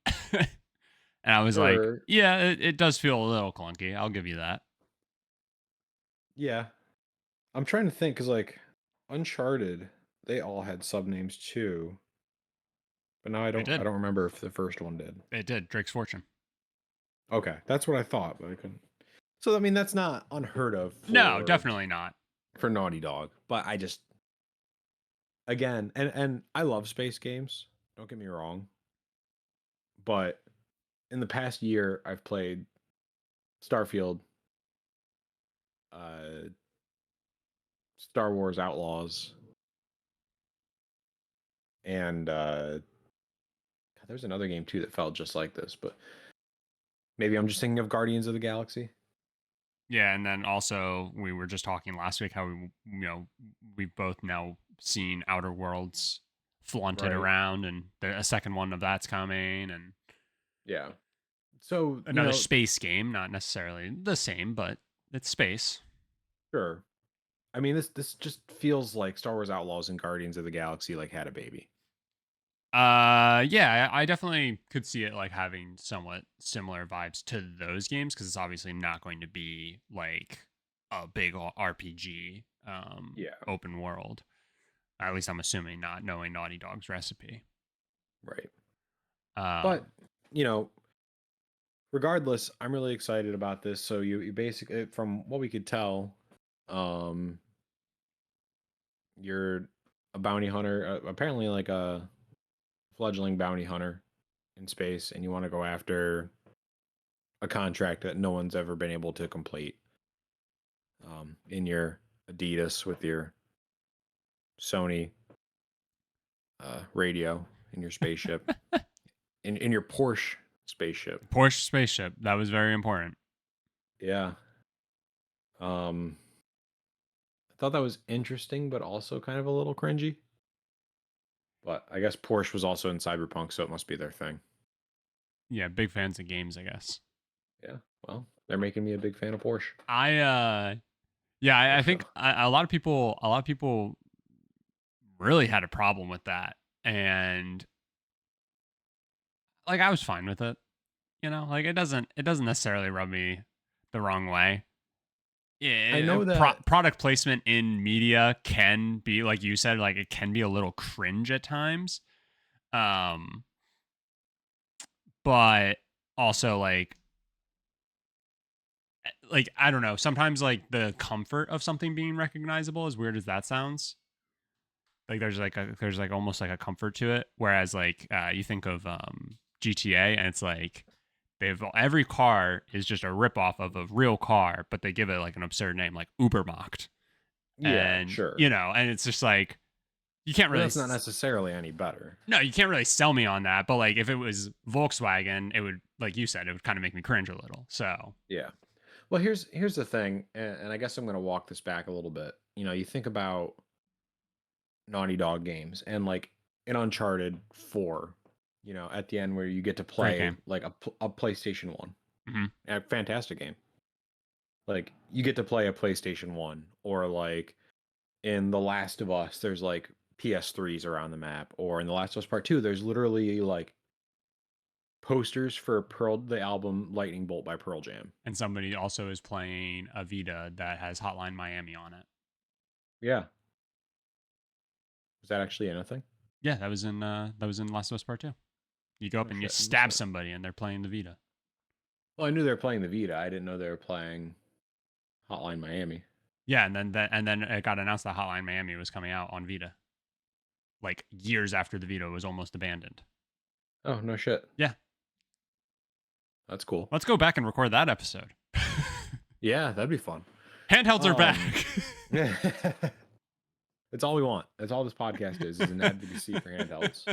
And I was like, "Yeah, it does feel a little clunky. I'll give you that." Yeah, I'm trying to think because like Uncharted, they all had sub names too, but now I don't remember if the first one did. It did. Drake's Fortune. Okay, that's what I thought, but I couldn't. So I mean, that's not unheard of. No, definitely not for Naughty Dog. But I just, again, and I love space games. Don't get me wrong. But in the past year, I've played Starfield, Star Wars Outlaws, and there's another game too that felt just like this, but maybe I'm just thinking of Guardians of the Galaxy. Yeah, and then also we were just talking last week how we've both now seen Outer Worlds flaunted around, and a second one of that's coming, and yeah. So another space game, not necessarily the same, but it's space. Sure. I mean, this just feels like Star Wars Outlaws and Guardians of the Galaxy like had a baby. Yeah, I definitely could see it like having somewhat similar vibes to those games, because it's obviously not going to be like a big RPG, open world. At least I'm assuming, not knowing Naughty Dog's recipe. Right. But regardless, I'm really excited about this. So you basically, from what we could tell, you're a bounty hunter, apparently like a fledgling bounty hunter in space, and you want to go after a contract that no one's ever been able to complete. In your Adidas with your Sony radio in your spaceship, in your Porsche spaceship. Porsche spaceship, that was very important. Yeah. I thought that was interesting, but also kind of a little cringy. But I guess Porsche was also in Cyberpunk, so it must be their thing. Yeah, big fans of games, I guess. Yeah, well, they're making me a big fan of Porsche. I think a lot of people really had a problem with that, and like I was fine with it. Like it doesn't necessarily rub me the wrong way. Yeah, I know that product placement in media can be, like you said, like it can be a little cringe at times. But also like I don't know, sometimes like the comfort of something being recognizable, as weird as that sounds, like there's like almost like a comfort to it, whereas like you think of GTA, and it's like every car is just a ripoff of a real car, but they give it like an absurd name like Ubermacht. Yeah, and sure. and it's just like you can't really. That's not necessarily any better. No, you can't really sell me on that. But like if it was Volkswagen, it would, like you said, it would kind of make me cringe a little. So yeah. Well, here's the thing, and I guess I'm going to walk this back a little bit. You think about Naughty Dog games, and like in Uncharted 4, at the end where you get to play like a PlayStation 1. A fantastic game. Like you get to play a PlayStation 1, or like in The Last of Us, there's like PS3s around the map, or in The Last of Us Part 2, there's literally like posters for the album Lightning Bolt by Pearl Jam. And somebody also is playing a Vita that has Hotline Miami on it. Yeah. Was that actually anything? Yeah, that was in Last of Us Part 2. You go up and you stab somebody, and they're playing the Vita. Well, I knew they were playing the Vita. I didn't know they were playing Hotline Miami. Yeah, and then it got announced that Hotline Miami was coming out on Vita, like years after the Vita was almost abandoned. Oh, no shit. Yeah. That's cool. Let's go back and record that episode. Yeah, that'd be fun. Handhelds are back. It's all we want. That's all this podcast is an advocacy for handhelds.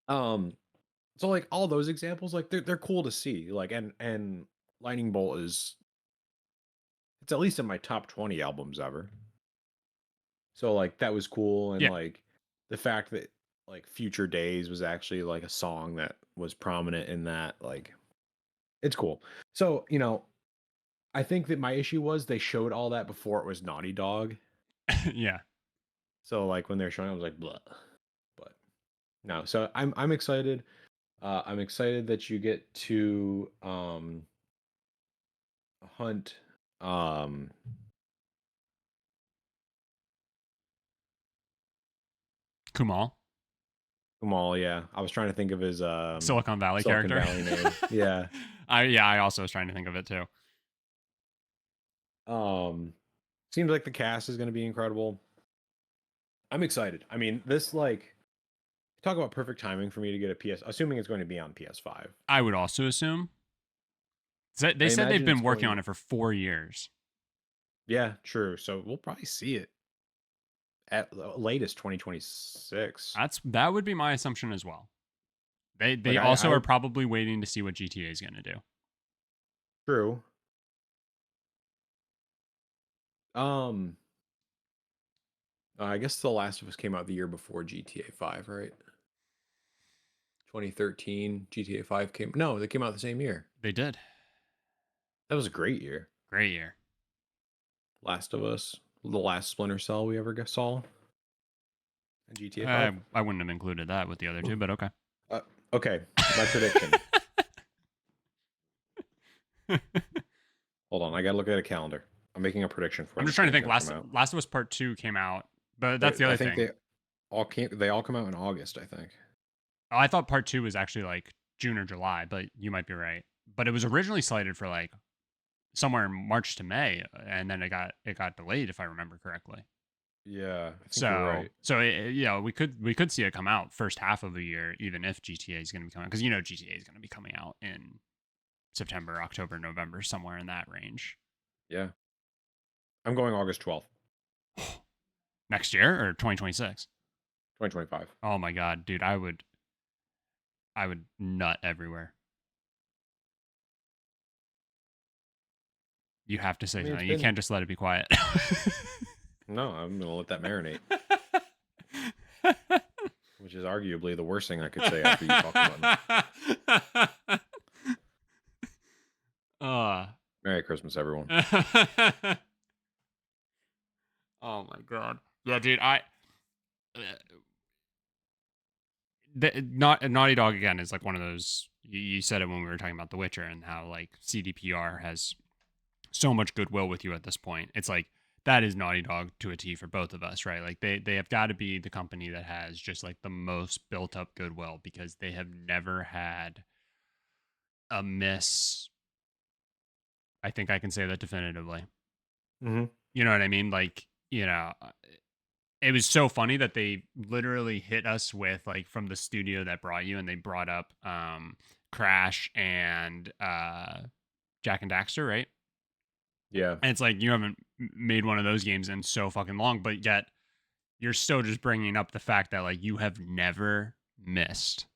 So like all those examples, like they're cool to see. Like and Lightning Bolt it's at least in my top 20 albums ever. So like that was cool, and like the fact that like Future Days was actually like a song that was prominent in that, like it's cool. So, I think that my issue was they showed all that before it was Naughty Dog. Yeah. So like when they're showing, I was like, blah. But no, so I'm excited. I'm excited that you get to hunt Kumal, yeah. I was trying to think of his Silicon Valley character. Valley name. Yeah. I also was trying to think of it too. Seems like the cast is going to be incredible. I'm excited. I mean, this like talk about perfect timing for me to get a PS, assuming it's going to be on PS5. I would also assume. They said they've been working on it for 4 years. Yeah, true. So we'll probably see it at latest 2026. That would be my assumption as well. They Like also I are probably waiting to see what GTA is going to do. true. Um, I guess The Last of Us came out the year before GTA 5, right? 2013, GTA 5 came. No, they came out the same year. They did. That was a great year. Great year. Last of Us, the last Splinter Cell we ever saw. And GTA 5. I wouldn't have included that with the other two, but okay. Okay, my prediction. Hold on, I gotta look at a calendar. I'm making a prediction for. I'm just trying to think. Last of Us Part 2 came out, but that's the other thing. They all come out in August, I think. Oh, I thought Part 2 was actually like June or July, but you might be right. But it was originally slated for like somewhere in March to May, and then it got delayed, if I remember correctly. Yeah, I think you're right. So we could see it come out first half of the year, even if GTA is going to be coming out, because GTA is going to be coming out in September, October, November, somewhere in that range. Yeah, I'm going August 12th. Next year or 2026? 2025. Oh my god, dude, I would nut everywhere. You have to say something. You can't just let it be quiet. No, I'm gonna let that marinate. Which is arguably the worst thing I could say after you talk about me. Merry Christmas, everyone. Oh my god. Yeah, dude, Naughty Dog again is like one of those. You said it when we were talking about The Witcher and how like CDPR has so much goodwill with you at this point. It's like that is Naughty Dog to a T for both of us, right? Like they have got to be the company that has just like the most built up goodwill, because they have never had a miss. I think I can say that definitively. Mm-hmm. You know what I mean? Like, it was so funny that they literally hit us with like from the studio that brought you, and they brought up Crash and Jack and Daxter, right? Yeah. And it's like you haven't made one of those games in so fucking long, but yet you're still just bringing up the fact that like you have never missed.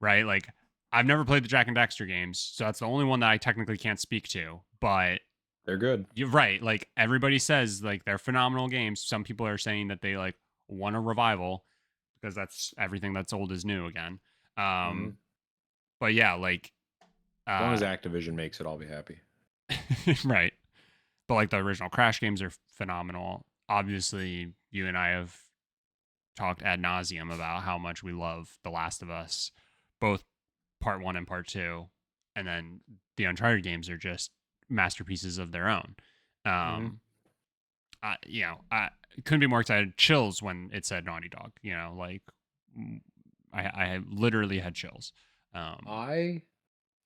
Right? Like I've never played the Jack and Daxter games, so that's the only one that I technically can't speak to, but they're good. You're right. Like everybody says like they're phenomenal games. Some people are saying that they like want a revival because that's everything that's old is new again. But yeah, like as long as Activision makes it, I'll be happy. Right. But like the original Crash games are phenomenal. Obviously, you and I have talked ad nauseum about how much we love The Last of Us, both part 1 and part 2. And then the Uncharted games are just masterpieces of their own. I couldn't be more excited. Chills when it said Naughty Dog. Like I literally had chills. I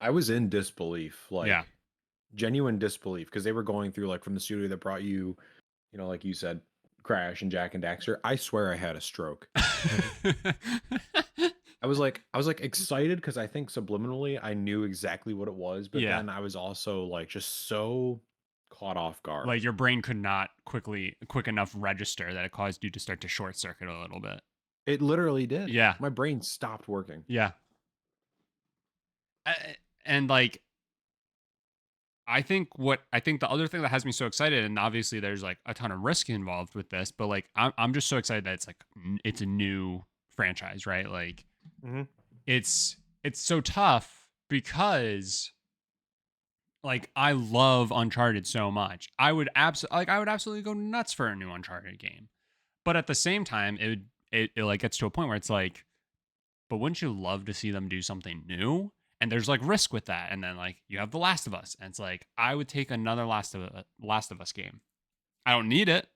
was in disbelief, like genuine disbelief, because they were going through like from the studio that brought you, like you said, Crash and Jack and Daxter. I swear I had a stroke. I was like excited because I think subliminally I knew exactly what it was, but then I was also like just so caught off guard. Like your brain could not quick enough register that it caused you to start to short circuit a little bit. It literally did. Yeah. My brain stopped working. Yeah. And like I think the other thing that has me so excited, and obviously there's like a ton of risk involved with this, but like I'm just so excited that it's a new franchise, right? Like it's so tough because like I love Uncharted so much. I would absolutely go nuts for a new Uncharted game. But at the same time, it like gets to a point where it's like, but wouldn't you love to see them do something new? And there's like risk with that. And then like you have The Last of Us, and it's like I would take another Last of Us game. I don't need it,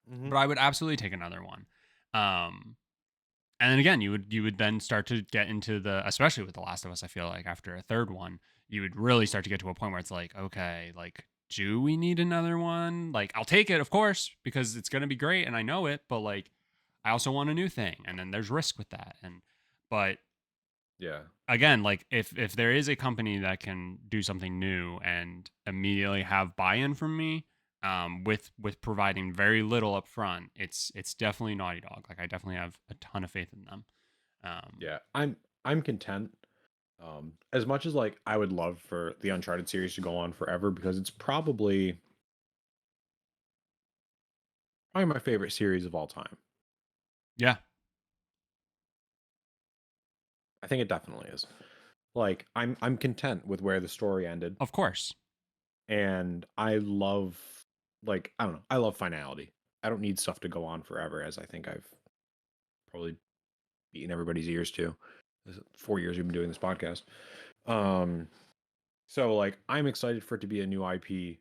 but I would absolutely take another one. And then again, you would then start to get into especially with The Last of Us, I feel like after a third one, you would really start to get to a point where it's like, okay, like, do we need another one? Like, I'll take it, of course, because it's going to be great and I know it, but like, I also want a new thing. And then there's risk with that. But Yeah. Again, like if there is a company that can do something new and immediately have buy-in from me, with providing very little up front, it's definitely Naughty Dog. Like I definitely have a ton of faith in them. Yeah. I'm content. As much as like I would love for the Uncharted series to go on forever because it's probably my favorite series of all time. Yeah, I think it definitely is. Like I'm content with where the story ended, of course. and I love, like, I don't know, I love finality. I don't need stuff to go on forever, as I think I've probably beaten everybody's ears to. This is 4 years we've been doing this podcast. Um so like I'm excited for it to be a new IP.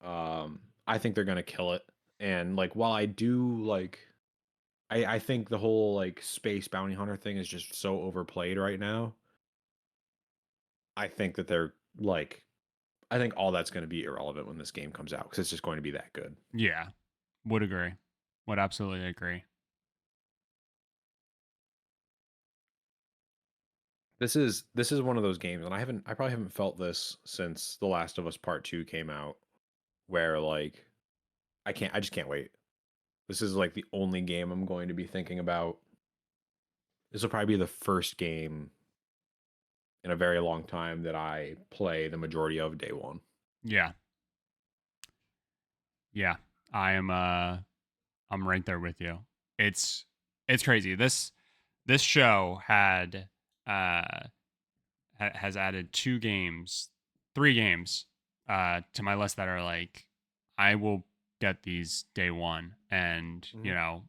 I think they're gonna kill it. And like while I do like I think the whole like space bounty hunter thing is just so overplayed right now. I think that they're like I think all that's going to be irrelevant when this game comes out because it's just going to be that good. Yeah, would agree. Would absolutely agree. This is one of those games, and I probably haven't felt this since The Last of Us Part 2 came out, where like I just can't wait. This is like the only game I'm going to be thinking about. This will probably be the first game in a very long time that I play the majority of day one. Yeah, yeah. I am. I'm right there with you. It's it's crazy. This show had has added 2 games, 3 games to my list that are like I will get these day one, and Mm-hmm.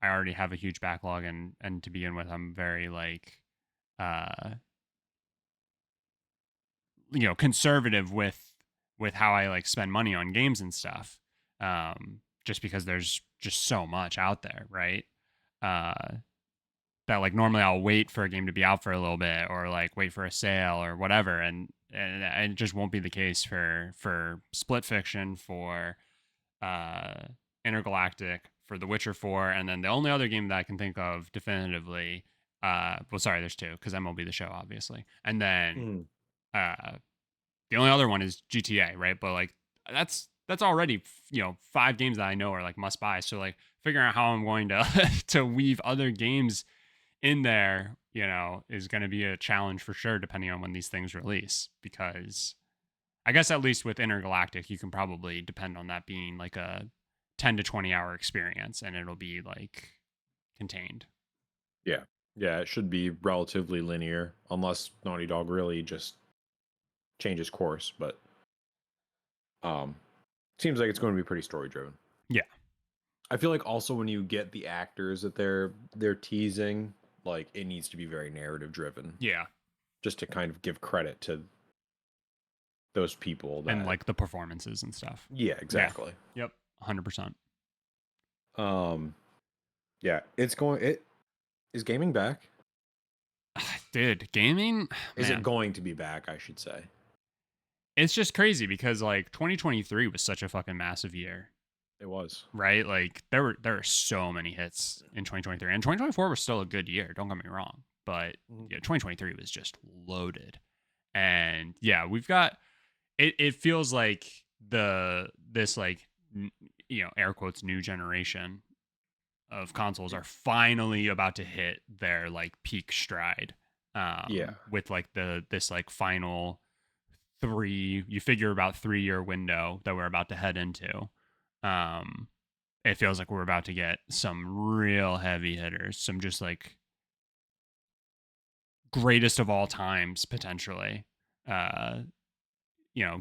I already have a huge backlog, and to begin with, I'm very like uh conservative with how I like spend money on games and stuff. Just because there's just so much out there, right? Uh, that like normally I'll wait for a game to be out for a little bit or like wait for a sale or whatever, and it just won't be the case for Split Fiction, for uh Intergalactic, for The Witcher 4, and then the only other game that I can think of definitively, well, sorry, there's 2 because MLB The Show, obviously, and then Mm. uh the only other one is GTA, right? But like that's already 5 games that I know are like must buy. So like figuring out how I'm going to to weave other games in there, is going to be a challenge for sure, depending on when these things release. Because I guess at least with Intergalactic, you can probably depend on that being like a 10 to 20 hour experience, and it'll be like contained. Yeah. Yeah, it should be relatively linear unless Naughty Dog really just changes course, but um seems like it's going to be pretty story driven. Yeah, I feel like also when you get the actors that they're teasing, like it needs to be very narrative driven, yeah, just to kind of give credit to those people and that. like the performances and stuff. Yeah, Yeah, exactly. yep, 100%. Um, yeah, it is gaming back. Dude, gaming, Is it man, going to be back? I should say. it's just crazy because like 2023 was such a fucking massive year, It was. right? Like there were so many hits in 2023, and 2024 was still a good year. Don't get me wrong, but Mhm. yeah, 2023 was just loaded, and yeah, we've got it. It feels like this like air quotes new generation of consoles are finally about to hit their like peak stride, Yeah, with like this like final you figure about 3 year window that we're about to head into. um it feels like we're about to get some real heavy hitters, some just like greatest of all times potentially, uh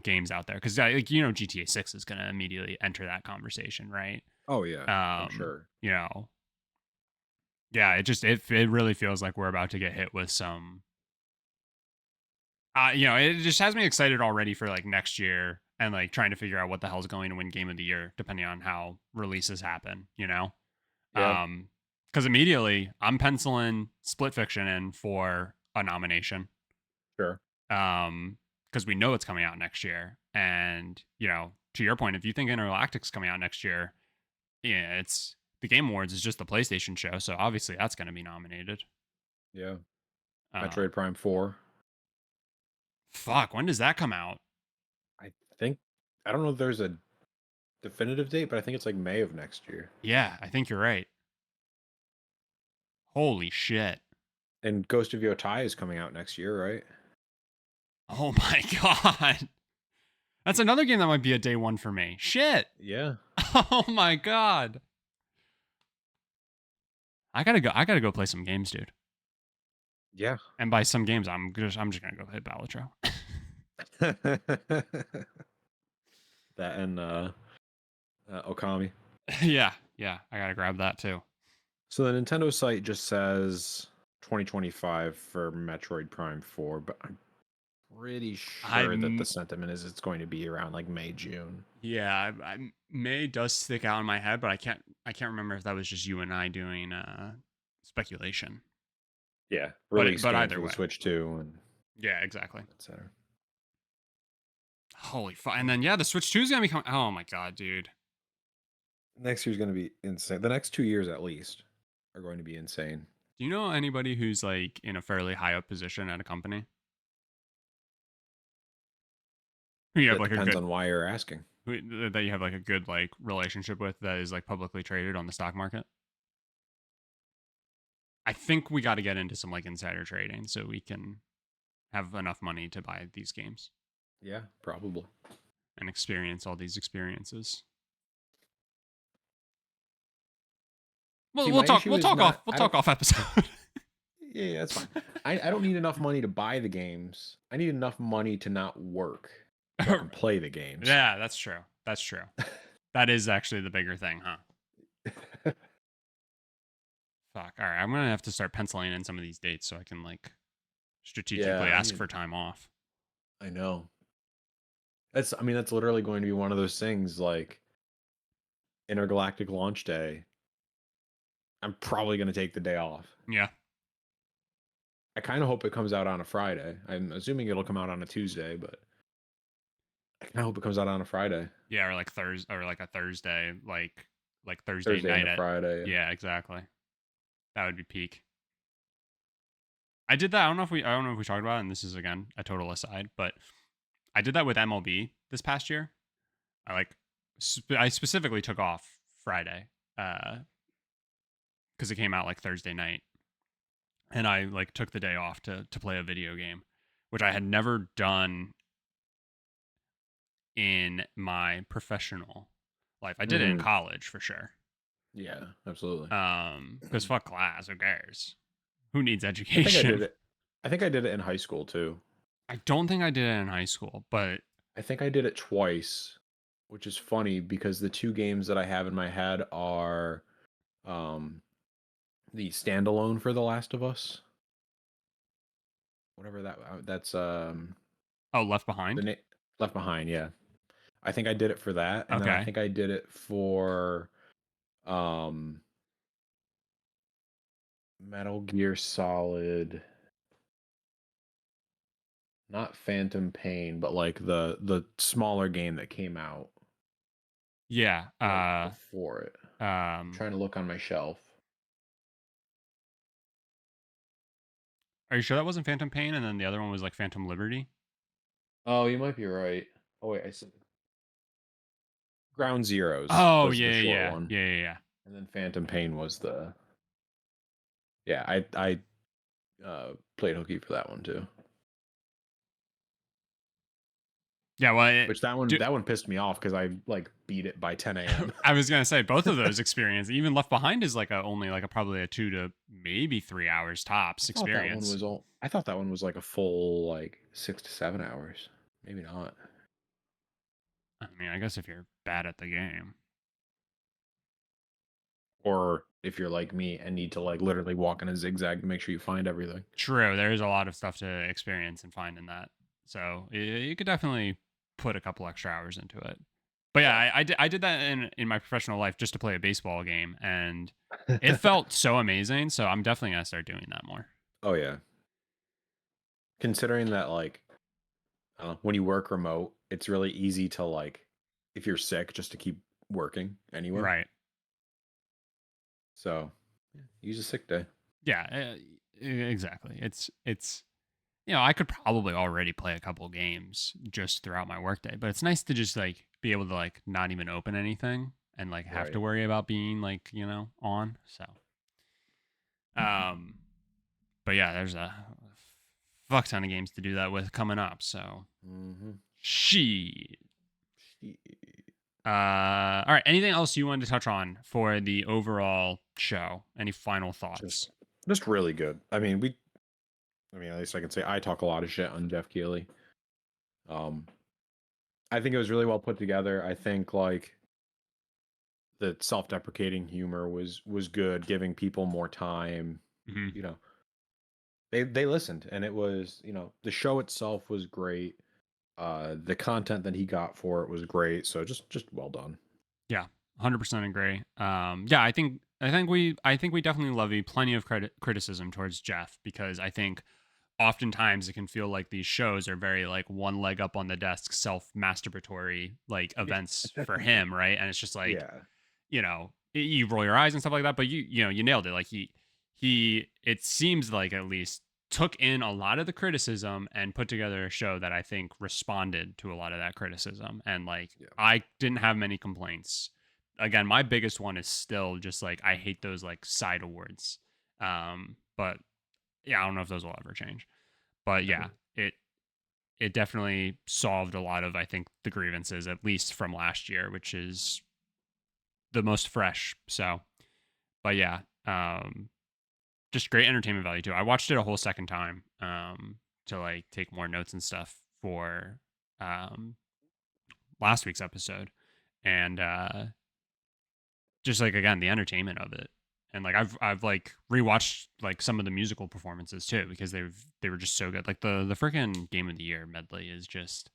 games out there, because like GTA 6 is going to immediately enter that conversation, right? oh yeah, I'm um sure. you know yeah, it really feels like we're about to get hit with some. It just has me excited already for like next year, and like trying to figure out what the hell's going to win game of the year depending on how releases happen. Yeah, Because immediately I'm penciling Split Fiction in for a nomination. sure. Because we know it's coming out next year, and to your point, if you think Intergalactic's coming out next year, yeah, it's the Game Awards is just the PlayStation show, so obviously that's going to be nominated. Yeah. Metroid Prime 4. Fuck, when does that come out? I think I don't know if there's a definitive date, but I think it's like May of next year. Yeah, I think you're right. Holy shit. And Ghost of Yotai is coming out next year, right? Oh my god. That's another game that might be a day one for me. Shit. Yeah. Oh my god. I gotta go play some games, dude. Yeah. And by some games, I'm just gonna go hit Balatro. That and Okami. Yeah, I gotta grab that too. So the Nintendo site just says 2025 for Metroid Prime 4, but I'm pretty sure that the sentiment is it's going to be around like May, June. Yeah, May does stick out in my head, but I can't remember if that was just you and I doing speculation. Yeah, but either for way, the Switch 2 and yeah, exactly. etc. Holy fuck! And then the Switch 2 is gonna be coming. Oh my god, dude! Next year's going to be insane. The next 2 years at least are going to be insane. Do you know anybody who's like in a fairly high up position at a company? Who you have like depends on why you're asking. That you have like a good like relationship with that is like publicly traded on the stock market? I think we got to get into some like insider trading so we can have enough money to buy these games. Yeah, probably. And experience all these experiences. Well, we'll talk off episode. Yeah, that's fine. I don't need enough money to buy the games. I need enough money to not work so I can play the games. Yeah, that's true. That's true. That is actually the bigger thing, huh? Fuck. All right, I'm gonna have to start penciling in some of these dates so I can like strategically ask for time off. I know. That's literally going to be one of those things like Intergalactic launch day. I'm probably going to take the day off. Yeah. I kind of hope it comes out on a Friday. I'm assuming it'll come out on a Tuesday, but I kind of hope it comes out on a Friday. Yeah, or like Thursday, or like a Thursday, like Thursday night at Friday. Yeah, exactly. That would be peak. I did that. I don't know if we talked about it, and this is again a total aside, but I did that with MLB this past year. I specifically took off Friday because it came out like Thursday night, and I like took the day off to play a video game, which I had never done in my professional life. I did it in college for sure. Yeah, absolutely. Because fuck class, who cares? Who needs education? I think I did it in high school too. I don't think I did it in high school, but I think I did it twice, which is funny because the two games that I have in my head are the standalone for The Last of Us. Whatever that's Left Behind. Left Behind, yeah. I think I did it for that, and then I think I did it for Metal Gear Solid, not Phantom Pain, but like the smaller game that came out. Yeah, before it. I'm trying to look on my shelf. Are you sure that wasn't Phantom Pain, and then the other one was like Phantom Liberty? Oh, you might be right. Oh wait, I said Ground Zeroes. Oh was yeah, the short yeah, one. yeah. And then Phantom Pain was the. Yeah, I played hooky for that one too. Yeah, well, which that one pissed me off because I like beat it by 10 a.m. I was gonna say both of those experiences. Even Left Behind is like only probably a 2 to maybe 3 hours tops experience. I thought that one was like a full like 6 to 7 hours. Maybe not. I mean, I guess if you're bad at the game, or if you're like me and need to like literally walk in a zigzag to make sure you find everything. True, there is a lot of stuff to experience and find in that. So you could definitely put a couple extra hours into it. But yeah, I did that in my professional life just to play a baseball game, and it felt so amazing. So I'm definitely gonna start doing that more. Oh yeah. Considering that like when you work remote, it's really easy to like if you're sick just to keep working anyway. Right. So use a sick day. Yeah, Exactly. It's I could probably already play a couple games just throughout my workday, but it's nice to just like be able to like not even open anything and like have to Right. worry about being like, on. So, um, but yeah, there's a fuck ton of games to do that with coming up. So, Mm-hmm. shit. All right. Anything else you wanted to touch on for the overall show? Any final Just, thoughts? just really good. At least I can say I talk a lot of shit on Jeff Keighley. I think it was really well put together. I think like the self-deprecating humor was good, giving people more time. Mm-hmm. You know, they listened, and it was the show itself was great. The content that he got for it was great. So just well done. Yeah, 100% agree. Yeah, I think we definitely levy plenty of criticism towards Jeff because I think oftentimes it can feel like these shows are very like one leg up on the desk self masturbatory like events for him, right? And it's just like, Yeah, you roll your eyes and stuff like that, but you nailed it. Like he it seems like at least took in a lot of the criticism and put together a show that I think responded to a lot of that criticism. And like yeah. I didn't have many complaints. Again, my biggest one is still just like I hate those like side awards. But yeah, I don't know if those will ever change. But yeah, it definitely solved a lot of I think the grievances at least from last year, which is the most fresh. So, but yeah, just great entertainment value too. I watched it a whole second time to like take more notes and stuff for um, last week's episode, and just like again the entertainment of it, and like I've like rewatched like some of the musical performances too because they were just so good. Like the freaking Game of the Year medley is just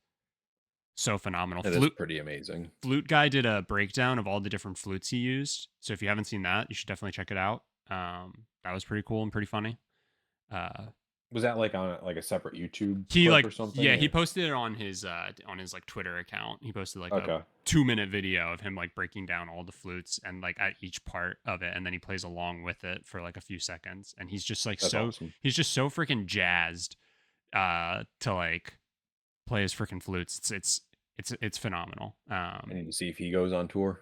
so phenomenal. It is Flute pretty amazing. Flute Guy did a breakdown of all the different flutes he used. So if you haven't seen that, you should definitely check it out. That was pretty cool and pretty funny. Uh, Was that like on like a separate YouTube he clip like or something? yeah he Or posted it on his like Twitter account. He posted like a okay, 2 minute video of him like breaking down all the flutes and like at each part of it, and then he plays along with it for like a few seconds, and he's just like that's awesome. he's just so freaking jazzed to like play his freaking flutes. It's phenomenal. I need to see if he goes on tour.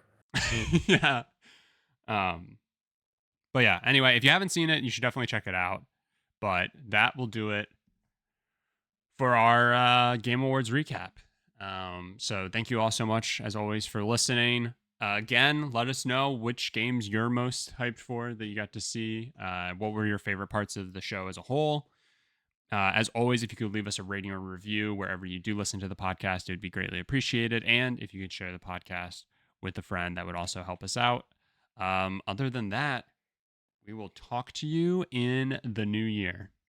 Yeah. Um, but yeah, anyway, if you haven't seen it, you should definitely check it out. But that will do it for our Game Awards recap. So thank you all so much, as always, for listening. Again, let us know which games you're most hyped for that you got to see. What were your favorite parts of the show as a whole? As always, if you could leave us a rating or review wherever you do listen to the podcast, it would be greatly appreciated. And if you could share the podcast with a friend, that would also help us out. Other than that, we will talk to you in the new year.